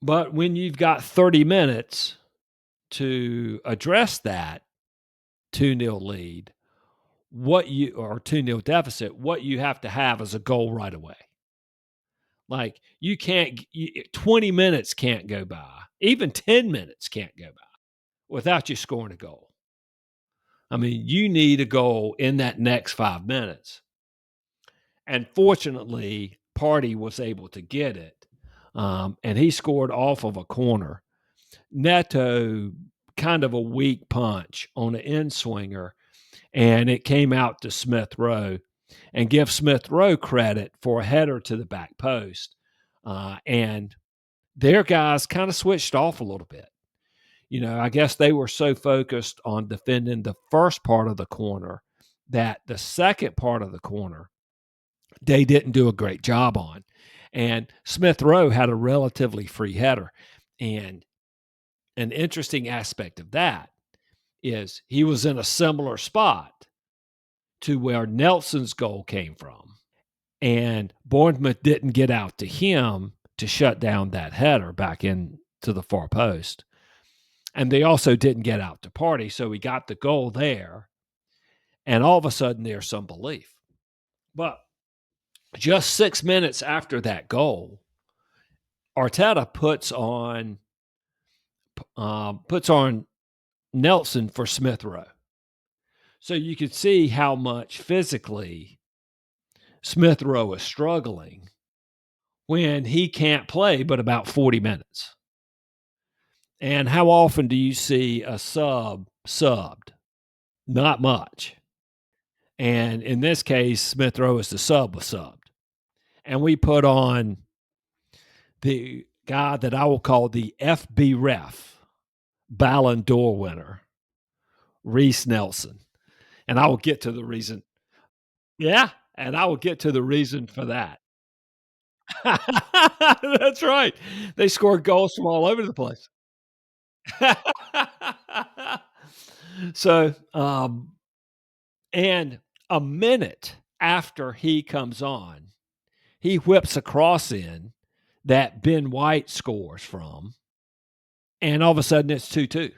But when you've got 30 minutes to address that 2-0 lead, or 2-0 deficit, what you have to have is a goal right away. Like, 20 minutes can't go by, even 10 minutes can't go by without you scoring a goal. I mean, you need a goal in that next 5 minutes. And fortunately, Party was able to get it. And he scored off of a corner. Neto, kind of a weak punch on an in swinger, and it came out to Smith Rowe. And give Smith Rowe credit for a header to the back post. And their guys kind of switched off a little bit. I guess they were so focused on defending the first part of the corner that the second part of the corner they didn't do a great job on. And Smith Rowe had a relatively free header. And an interesting aspect of that is he was in a similar spot to where Nelson's goal came from. And Bournemouth didn't get out to him to shut down that header back into the far post. And they also didn't get out to Party. So he got the goal there. And all of a sudden, there's some belief. But just 6 minutes after that goal, Arteta puts on Nelson for Smith Rowe. So you could see how much physically Smith Rowe is struggling when he can't play but about 40 minutes. And how often do you see a subbed? Not much. And in this case, Smith Rowe is the sub was subbed. And we put on the guy that I will call the FB ref, Ballon d'Or winner, Reece Nelson. And I will get to the reason. Yeah. And I will get to the reason for that. That's right. They scored goals from all over the place. So, and a minute after he comes on, he whips a cross in that Ben White scores from, and all of a sudden it's 2-2.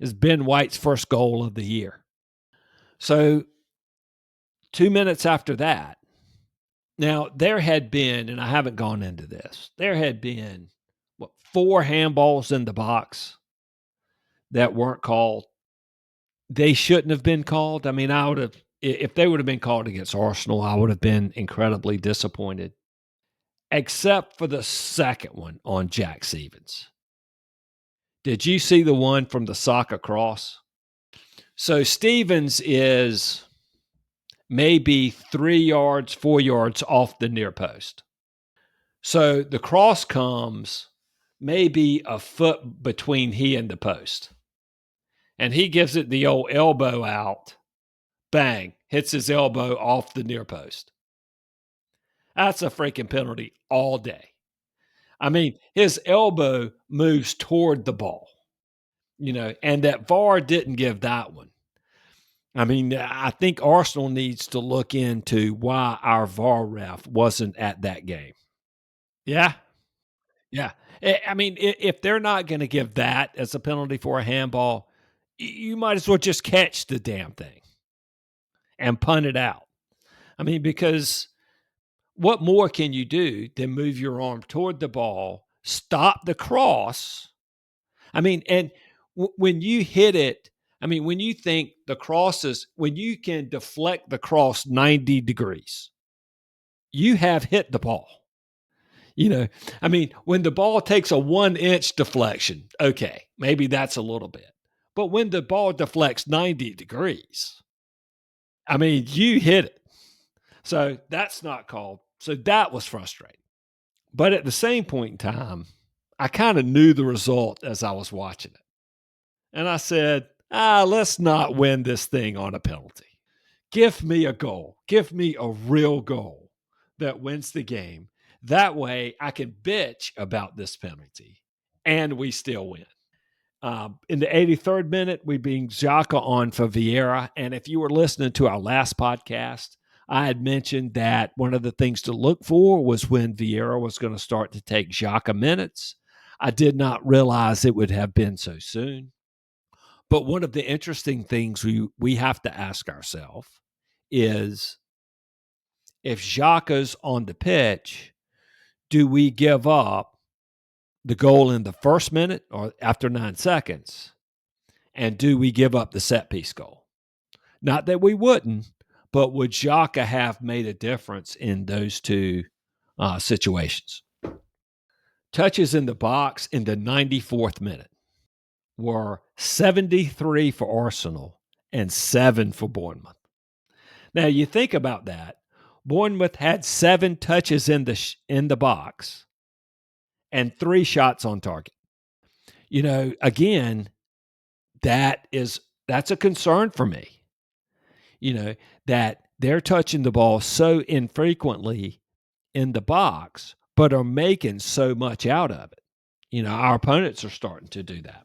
It's Ben White's first goal of the year. So 2 minutes after that, now there had been, and I haven't gone into this, there had been 4 handballs in the box that weren't called. They shouldn't have been called. I mean, I would have, if they would have been called against Arsenal, I would have been incredibly disappointed, except for the second one on Jack Stevens. Did you see the one from the sock across? So Stevens is maybe 3 yards, 4 yards off the near post. So the cross comes maybe a foot between he and the post. And he gives it the old elbow out. Bang, hits his elbow off the near post. That's a freaking penalty all day. I mean, his elbow moves toward the ball, and that VAR didn't give that one. I mean, I think Arsenal needs to look into why our VAR ref wasn't at that game. Yeah. Yeah. I mean, if they're not going to give that as a penalty for a handball, you might as well just catch the damn thing and punt it out. I mean, because what more can you do than move your arm toward the ball, stop the cross? I mean, and when you hit it, I mean, when you think the cross is, when you can deflect the cross 90 degrees, you have hit the ball. I mean, when the ball takes a 1-inch deflection, okay, maybe that's a little bit. But when the ball deflects 90 degrees, I mean, you hit it. So that's not called. So that was frustrating. But at the same point in time, I kind of knew the result as I was watching it. And I said, let's not win this thing on a penalty. Give me a goal. Give me a real goal that wins the game. That way I can bitch about this penalty and we still win. In the 83rd minute, we bring Xhaka on for Vieira. And if you were listening to our last podcast, I had mentioned that one of the things to look for was when Vieira was going to start to take Xhaka minutes. I did not realize it would have been so soon. But one of the interesting things we have to ask ourselves is, if Xhaka's on the pitch, do we give up the goal in the first minute or after 9 seconds? And do we give up the set piece goal? Not that we wouldn't, but would Xhaka have made a difference in those two situations? Touches in the box in the 94th minute were 73 for Arsenal and 7 for Bournemouth. Now, you think about that. Bournemouth had 7 touches in the box and 3 shots on target. Again, that's a concern for me. That they're touching the ball so infrequently in the box, but are making so much out of it. Our opponents are starting to do that.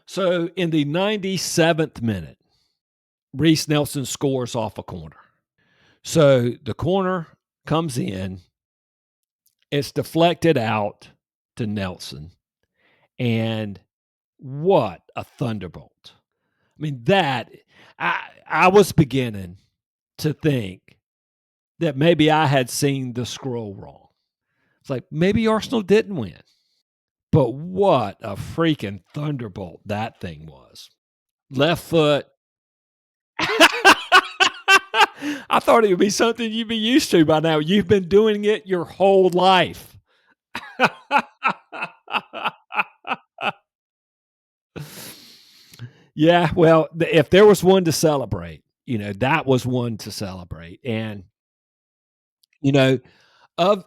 So in the 97th minute, Reece Nelson scores off a corner. So the corner comes in, it's deflected out to Nelson, and what a thunderbolt. I mean, I was beginning to think that maybe I had seen the scroll wrong. It's like, maybe Arsenal didn't win. But what a freaking thunderbolt that thing was. Left foot. I thought it would be something you'd be used to by now. You've been doing it your whole life. Yeah, well, if there was one to celebrate, that was one to celebrate. And, of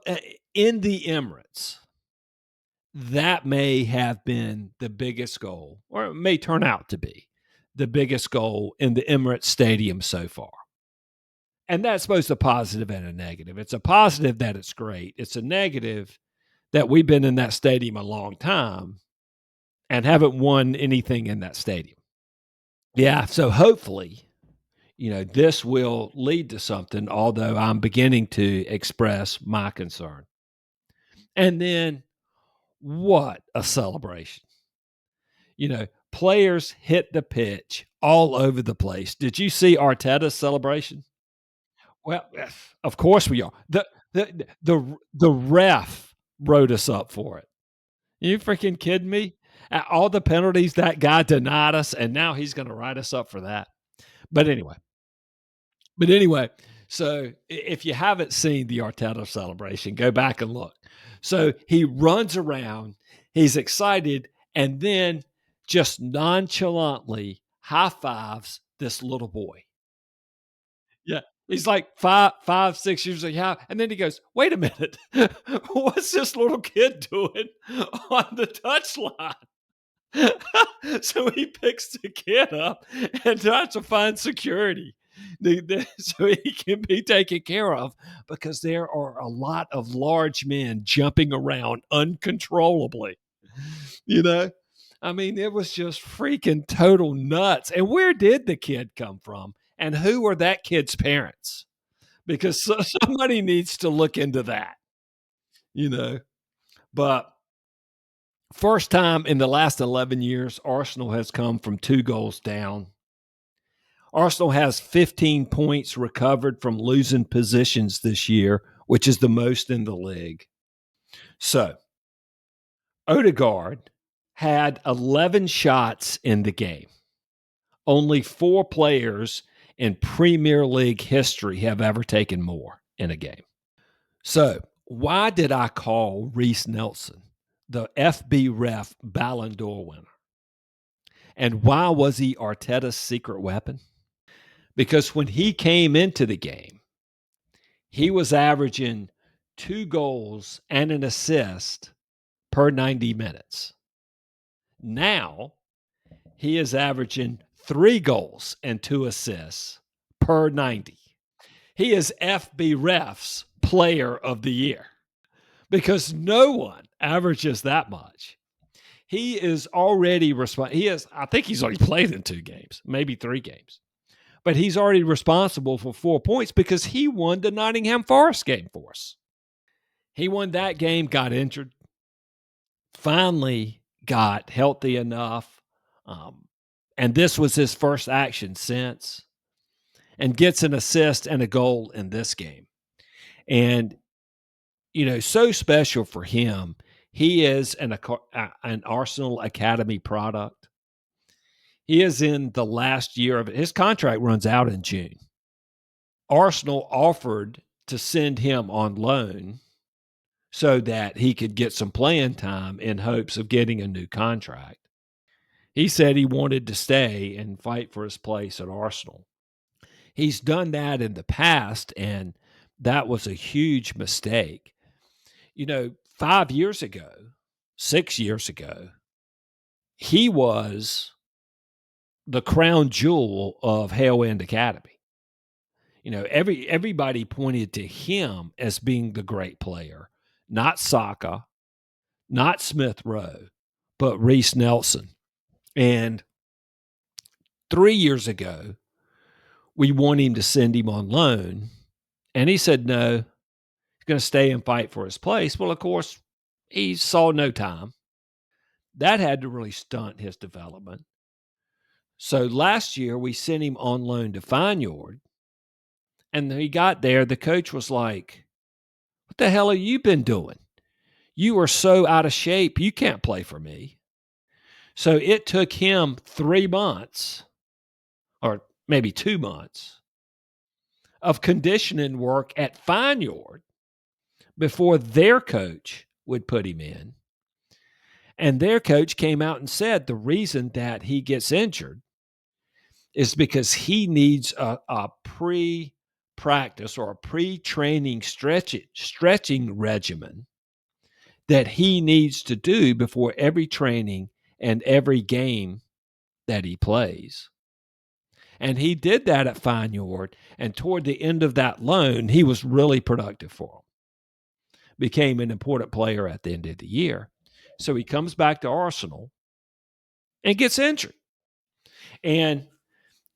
in the Emirates, that may have been the biggest goal, or it may turn out to be the biggest goal in the Emirates Stadium so far. And that's both a positive and a negative. It's a positive that it's great. It's a negative that we've been in that stadium a long time and haven't won anything in that stadium. Yeah, so hopefully, this will lead to something, although I'm beginning to express my concern. And then what a celebration. Players hit the pitch all over the place. Did you see Arteta's celebration? Well, of course we are. The ref wrote us up for it. You freaking kidding me? All the penalties that guy denied us, and now he's going to write us up for that. But anyway, but anyway, so if you haven't seen the Arteta celebration, go back and look. So he runs around, he's excited, and then just nonchalantly high fives this little boy. Yeah. He's like 5, 5, 6 years old. Yeah. And then he goes, wait a minute. What's this little kid doing on the touchline? So he picks the kid up and tries to find security so he can be taken care of, because there are a lot of large men jumping around uncontrollably. You know, I mean, it was just freaking total nuts. And where did the kid come from? And who are that kid's parents? Because somebody needs to look into that, you know. But first time in the last 11 years, Arsenal has come from 2 goals down. Arsenal has 15 points recovered from losing positions this year, which is the most in the league. So, Odegaard had 11 shots in the game. Only 4 players in Premier League history have ever taken more in a game. So, why did I call Reece Nelson the FB ref Ballon d'Or winner? And why was he Arteta's secret weapon? Because when he came into the game, he was averaging 2 goals and an assist per 90 minutes. Now, he is averaging 3 goals and 2 assists per 90. He is FB ref's player of the year, because no one averages that much. He is already I think he's already played in 2 games, maybe 3 games. But he's already responsible for 4 points because he won the Nottingham Forest game for us. He won that game, got injured, finally got healthy enough, and this was his first action since, and gets an assist and a goal in this game. And, you know, so special for him. He is an Arsenal Academy product. He is in the last year of it. His contract runs out in June. Arsenal offered to send him on loan so that he could get some playing time in hopes of getting a new contract. He said he wanted to stay and fight for his place at Arsenal. He's done that in the past, and that was a huge mistake. You know, 5 years ago, 6 years ago, he was the crown jewel of Hale End Academy. You know, everybody pointed to him as being the great player, not Saka, not Smith Rowe, but Reece Nelson. And 3 years ago, we want him to send him on loan, and he said no, he's going to stay and fight for his place. Well, of course, he saw no time. That had to really stunt his development. So last year, we sent him on loan to Feyenoord, and he got there. The coach was like, what the hell have you been doing? You are so out of shape, you can't play for me. So it took him 3 months, or maybe 2 months, of conditioning work at Feyenoord before their coach would put him in. And their coach came out and said the reason that he gets injured is because he needs a pre-practice or a pre-training stretching regimen that he needs to do before every training and every game that he plays. And he did that at Feyenoord, and toward the end of that loan, he was really productive for him. Became an important player at the end of the year. So he comes back to Arsenal and gets injured. And,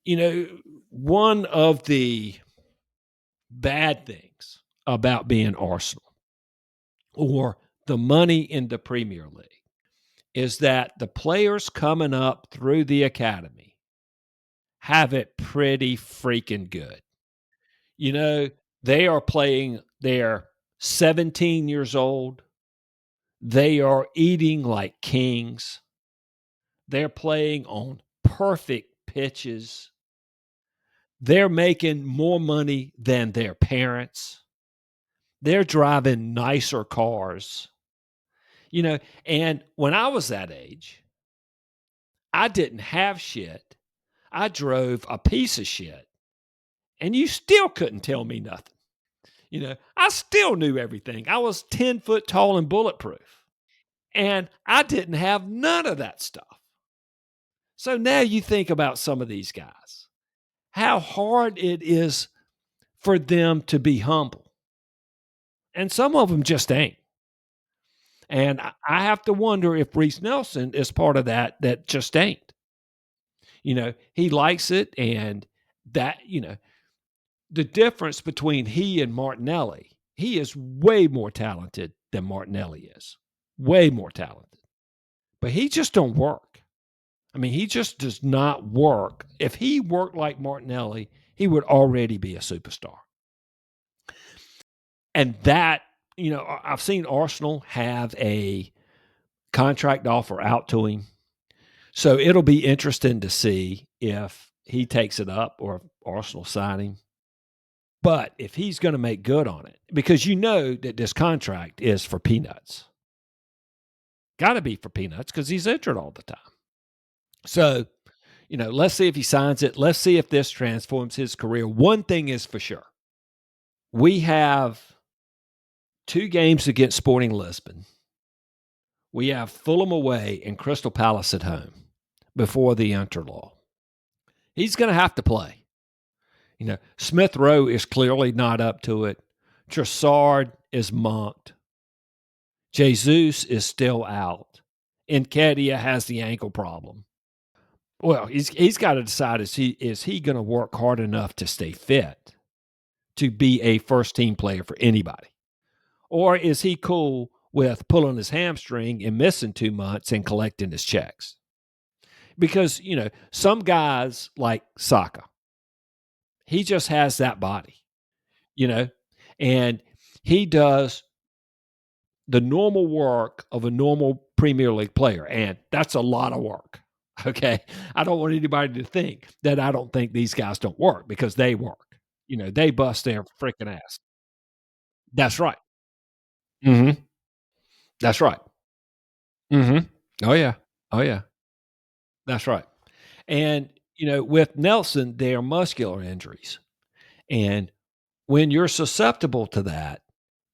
you know, one of the bad things about being Arsenal, or the money in the Premier League, is that the players coming up through the academy have it pretty freaking good. You know, they are playing, they're 17 years old, They are eating like kings. They're playing on perfect pitches. They're making more money than their parents. They're driving nicer cars. You know, and when I was that age, I didn't have shit. I drove a piece of shit, and you still couldn't tell me nothing. I still knew everything. I was 10 foot tall and bulletproof, and I didn't have none of that stuff. So now you think about some of these guys, how hard it is for them to be humble. And some of them just ain't. And I have to wonder if Reese Nelson is part of that just ain't. He likes it. And the difference between he and Martinelli, he is way more talented than Martinelli is. Way more talented. But he just don't work. I mean, he just does not work. If he worked like Martinelli, he would already be a superstar. And that, I've seen Arsenal have a contract offer out to him. So it'll be interesting to see if he takes it up or if Arsenal sign him. But if he's going to make good on it, because that this contract is for peanuts. Got to be for peanuts because he's injured all the time. So, let's see if he signs it. Let's see if this transforms his career. One thing is for sure. We have 2 games against Sporting Lisbon. We have Fulham away and Crystal Palace at home before the interlull. He's going to have to play. Smith Rowe is clearly not up to it. Trossard is monked. Jesus is still out. Nketiah has the ankle problem. Well, he's got to decide, is he going to work hard enough to stay fit to be a first-team player for anybody? Or is he cool with pulling his hamstring and missing 2 months and collecting his checks? Because, some guys like Saka, he just has that body, and he does the normal work of a normal Premier League player. And that's a lot of work. Okay. I don't want anybody to think that I don't think these guys don't work, because they work. They bust their freaking ass. That's right. Mm-hmm. That's right. Mm-hmm. Oh, yeah. Oh, yeah. That's right. And, with Nelson, they are muscular injuries. And when you're susceptible to that,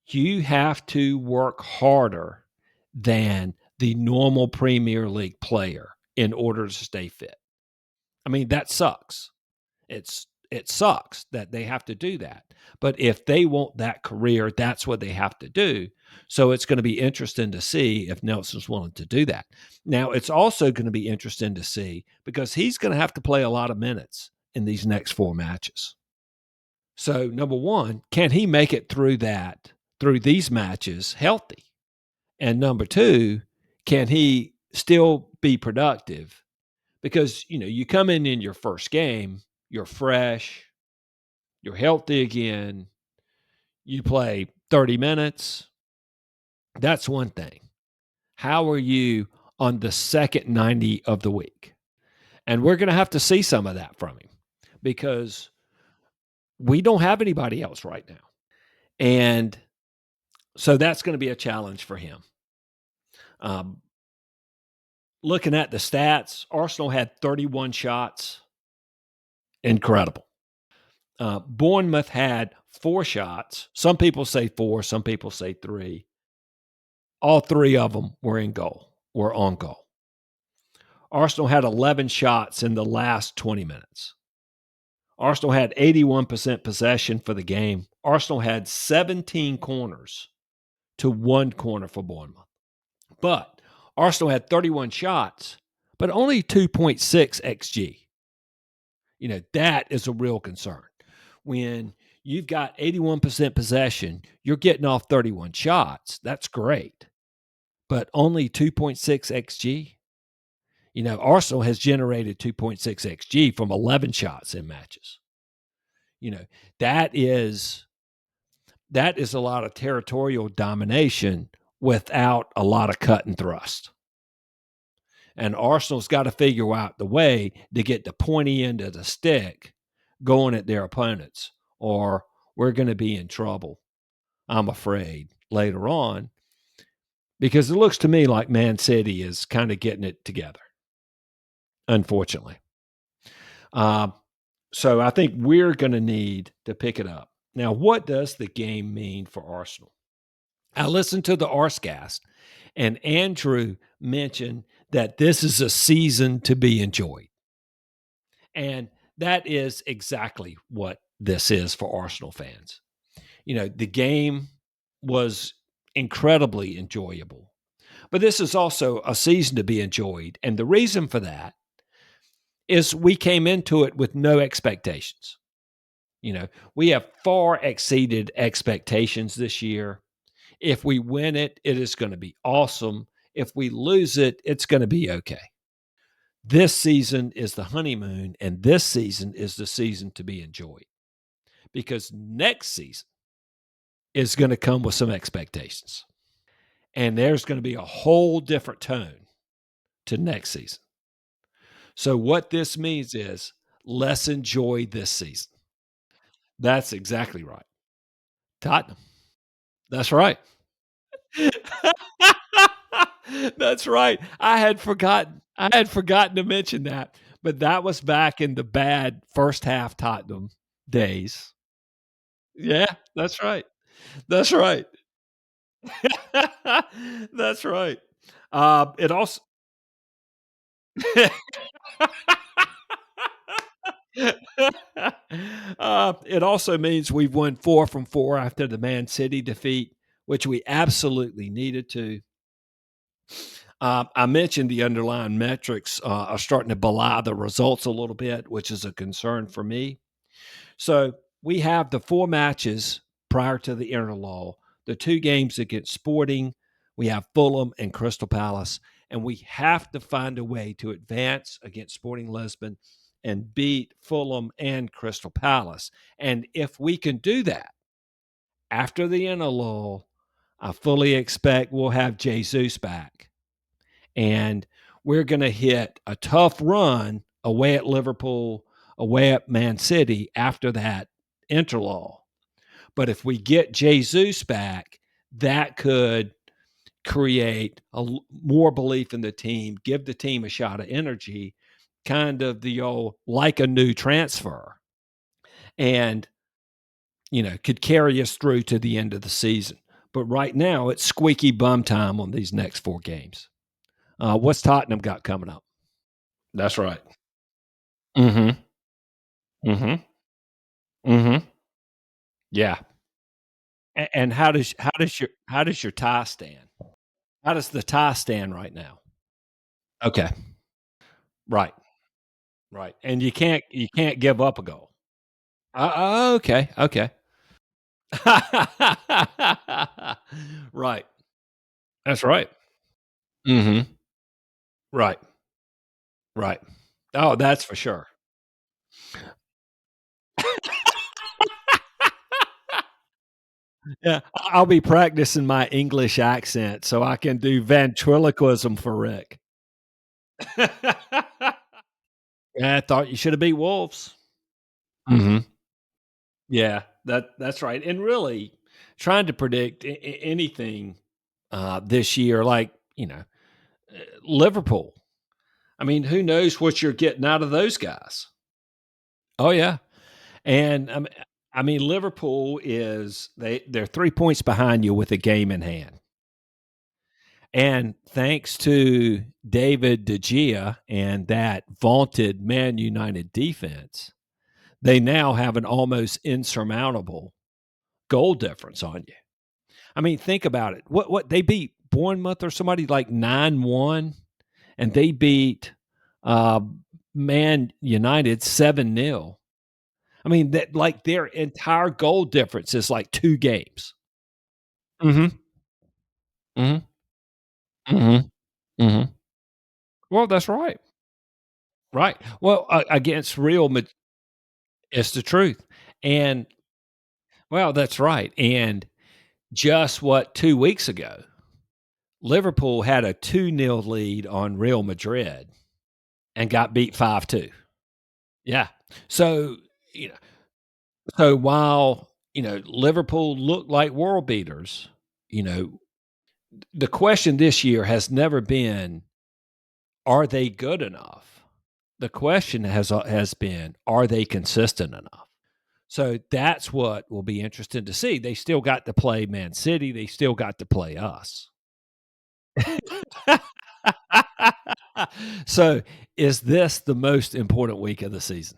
you have to work harder than the normal Premier League player in order to stay fit. I mean, that sucks. It sucks that they have to do that. But if they want that career, that's what they have to do. So it's going to be interesting to see if Nelson's willing to do that. Now, it's also going to be interesting to see, because he's going to have to play a lot of minutes in these next 4 matches. So, number one, can he make it through these matches healthy? And number two, can he still be productive? Because, you come in your first game, you're fresh, you're healthy again, you play 30 minutes. That's one thing. How are you on the second 90 of the week? And we're going to have to see some of that from him, because we don't have anybody else right now. And so that's going to be a challenge for him. Looking at the stats, Arsenal had 31 shots. Incredible. Bournemouth had 4 shots. Some people say 4, some people say 3. All 3 of them were on goal. Arsenal had 11 shots in the last 20 minutes. Arsenal had 81% possession for the game. Arsenal had 17 corners to 1 corner for Bournemouth. But Arsenal had 31 shots, but only 2.6 XG. That is a real concern. When you've got 81% possession, you're getting off 31 shots. That's great. But only 2.6 XG. Arsenal has generated 2.6 XG from 11 shots in matches. That is a lot of territorial domination without a lot of cut and thrust. And Arsenal's got to figure out the way to get the pointy end of the stick going at their opponents, or we're going to be in trouble, I'm afraid, later on, because it looks to me like Man City is kind of getting it together, unfortunately. Um, so I think we're going to need to pick it up. Now, what does the game mean for Arsenal? I listened to the Arscast, and Andrew mentioned that this is a season to be enjoyed. And that is exactly what this is for Arsenal fans. You know, the game was incredibly enjoyable, but this is also a season to be enjoyed. And the reason for that is we came into it with no expectations. You know, we have far exceeded expectations this year. If we win it, it is going to be awesome. If we lose it, it's going to be okay. This season is the honeymoon, and this season is the season to be enjoyed because next season is going to come with some expectations. And there's going to be a whole different tone to next season. So, what this means is let's enjoy this season. That's exactly right. Tottenham. That's right. That's right. I had forgotten to mention that, but that was back in the bad first half Tottenham days. Yeah, that's right. That's right. That's right. It also it also means we've won 4 from 4 after the Man City defeat, which we absolutely needed to. I mentioned the underlying metrics are starting to belie the results a little bit, which is a concern for me. So we have the 4 matches prior to the interlull, the 2 games against Sporting, we have Fulham and Crystal Palace, and we have to find a way to advance against Sporting Lisbon and beat Fulham and Crystal Palace. And if we can do that after the interlull, I fully expect we'll have Jesus back. And we're going to hit a tough run away at Liverpool, away at Man City after that interlull. But if we get Jesus back, that could create more belief in the team, give the team a shot of energy, kind of the old like a new transfer, and could carry us through to the end of the season. But right now, it's squeaky bum time on these next 4 games. What's Tottenham got coming up? That's right. Mhm. Mhm. Mhm. Yeah. And how does your tie stand? How does the tie stand right now? Okay. Right. Right. And you can't give up a goal. Okay. Okay. Right. That's right. Mhm. Right. Right. Oh, that's for sure. Yeah. I'll be practicing my English accent so I can do ventriloquism for Rick. Yeah, I thought you should have beat Wolves. Mhm. Yeah, that's right. And really trying to predict anything this year, like, Liverpool. I mean, who knows what you're getting out of those guys? Oh yeah, and Liverpool they're 3 points behind you with a game in hand, and thanks to David De Gea and that vaunted Man United defense, they now have an almost insurmountable goal difference on you. I mean, think about it. What they beat Bournemouth or somebody like 9-1, and they beat uh, Man United 7-0. I mean, that like their entire goal difference is like 2 games. Mhm. Mhm. Mhm. Mhm. Well, that's right. Right. Well, against Real Mad it's the truth. And well, that's right. And just what 2 weeks ago? Liverpool had a 2-0 lead on Real Madrid and got beat 5-2. Yeah. So, you know, so while, Liverpool looked like world beaters, you know, the question this year has never been, are they good enough? The question has been, are they consistent enough? So that's what will be interesting to see. They still got to play Man City. They still got to play us. So, is this the most important week of the season?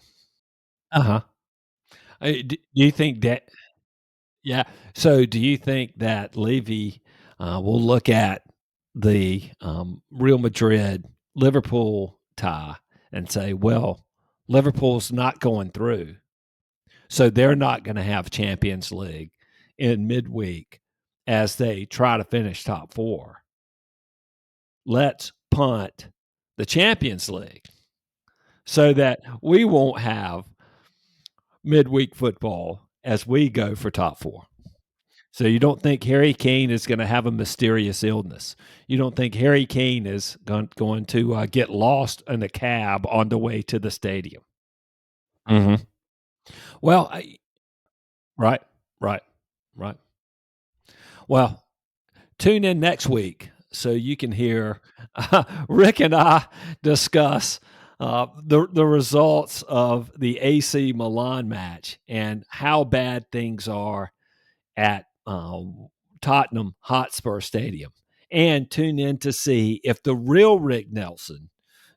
Uh-huh. Do you think that yeah. So, do you think that Levy, will look at the, Real Madrid Liverpool tie and say, "Well, Liverpool's not going through, so they're not gonna have Champions League in midweek as they try to finish top 4. Let's punt the Champions League so that we won't have midweek football as we go for top 4." So you don't think Harry Kane is going to have a mysterious illness? You don't think Harry Kane is going to get lost in a cab on the way to the stadium? Mhm. Well, right, right, right. Well, tune in next week so you can hear Rick and I discuss the results of the AC Milan match and how bad things are at Tottenham Hotspur Stadium. And tune in to see if the real Rick Nelson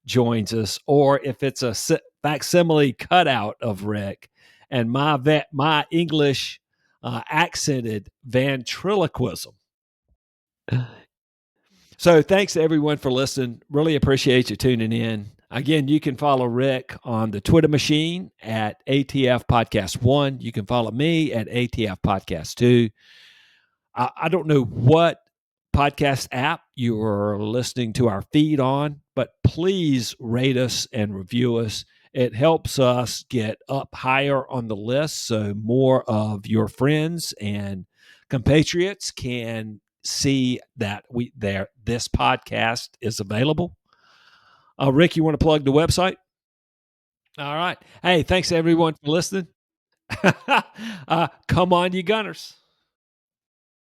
joins us or if it's a facsimile cutout of Rick and my English accented ventriloquism. So thanks to everyone for listening. Really appreciate you tuning in. Again, you can follow Rick on the Twitter machine at ATF Podcast 1. You can follow me at ATF Podcast 2. I don't know what podcast app you are listening to our feed on, but please rate us and review us. It helps us get up higher on the list so more of your friends and compatriots can see that this podcast is available. Rick, you want to plug the website? All right. Hey, thanks everyone for listening. Come on, you Gunners.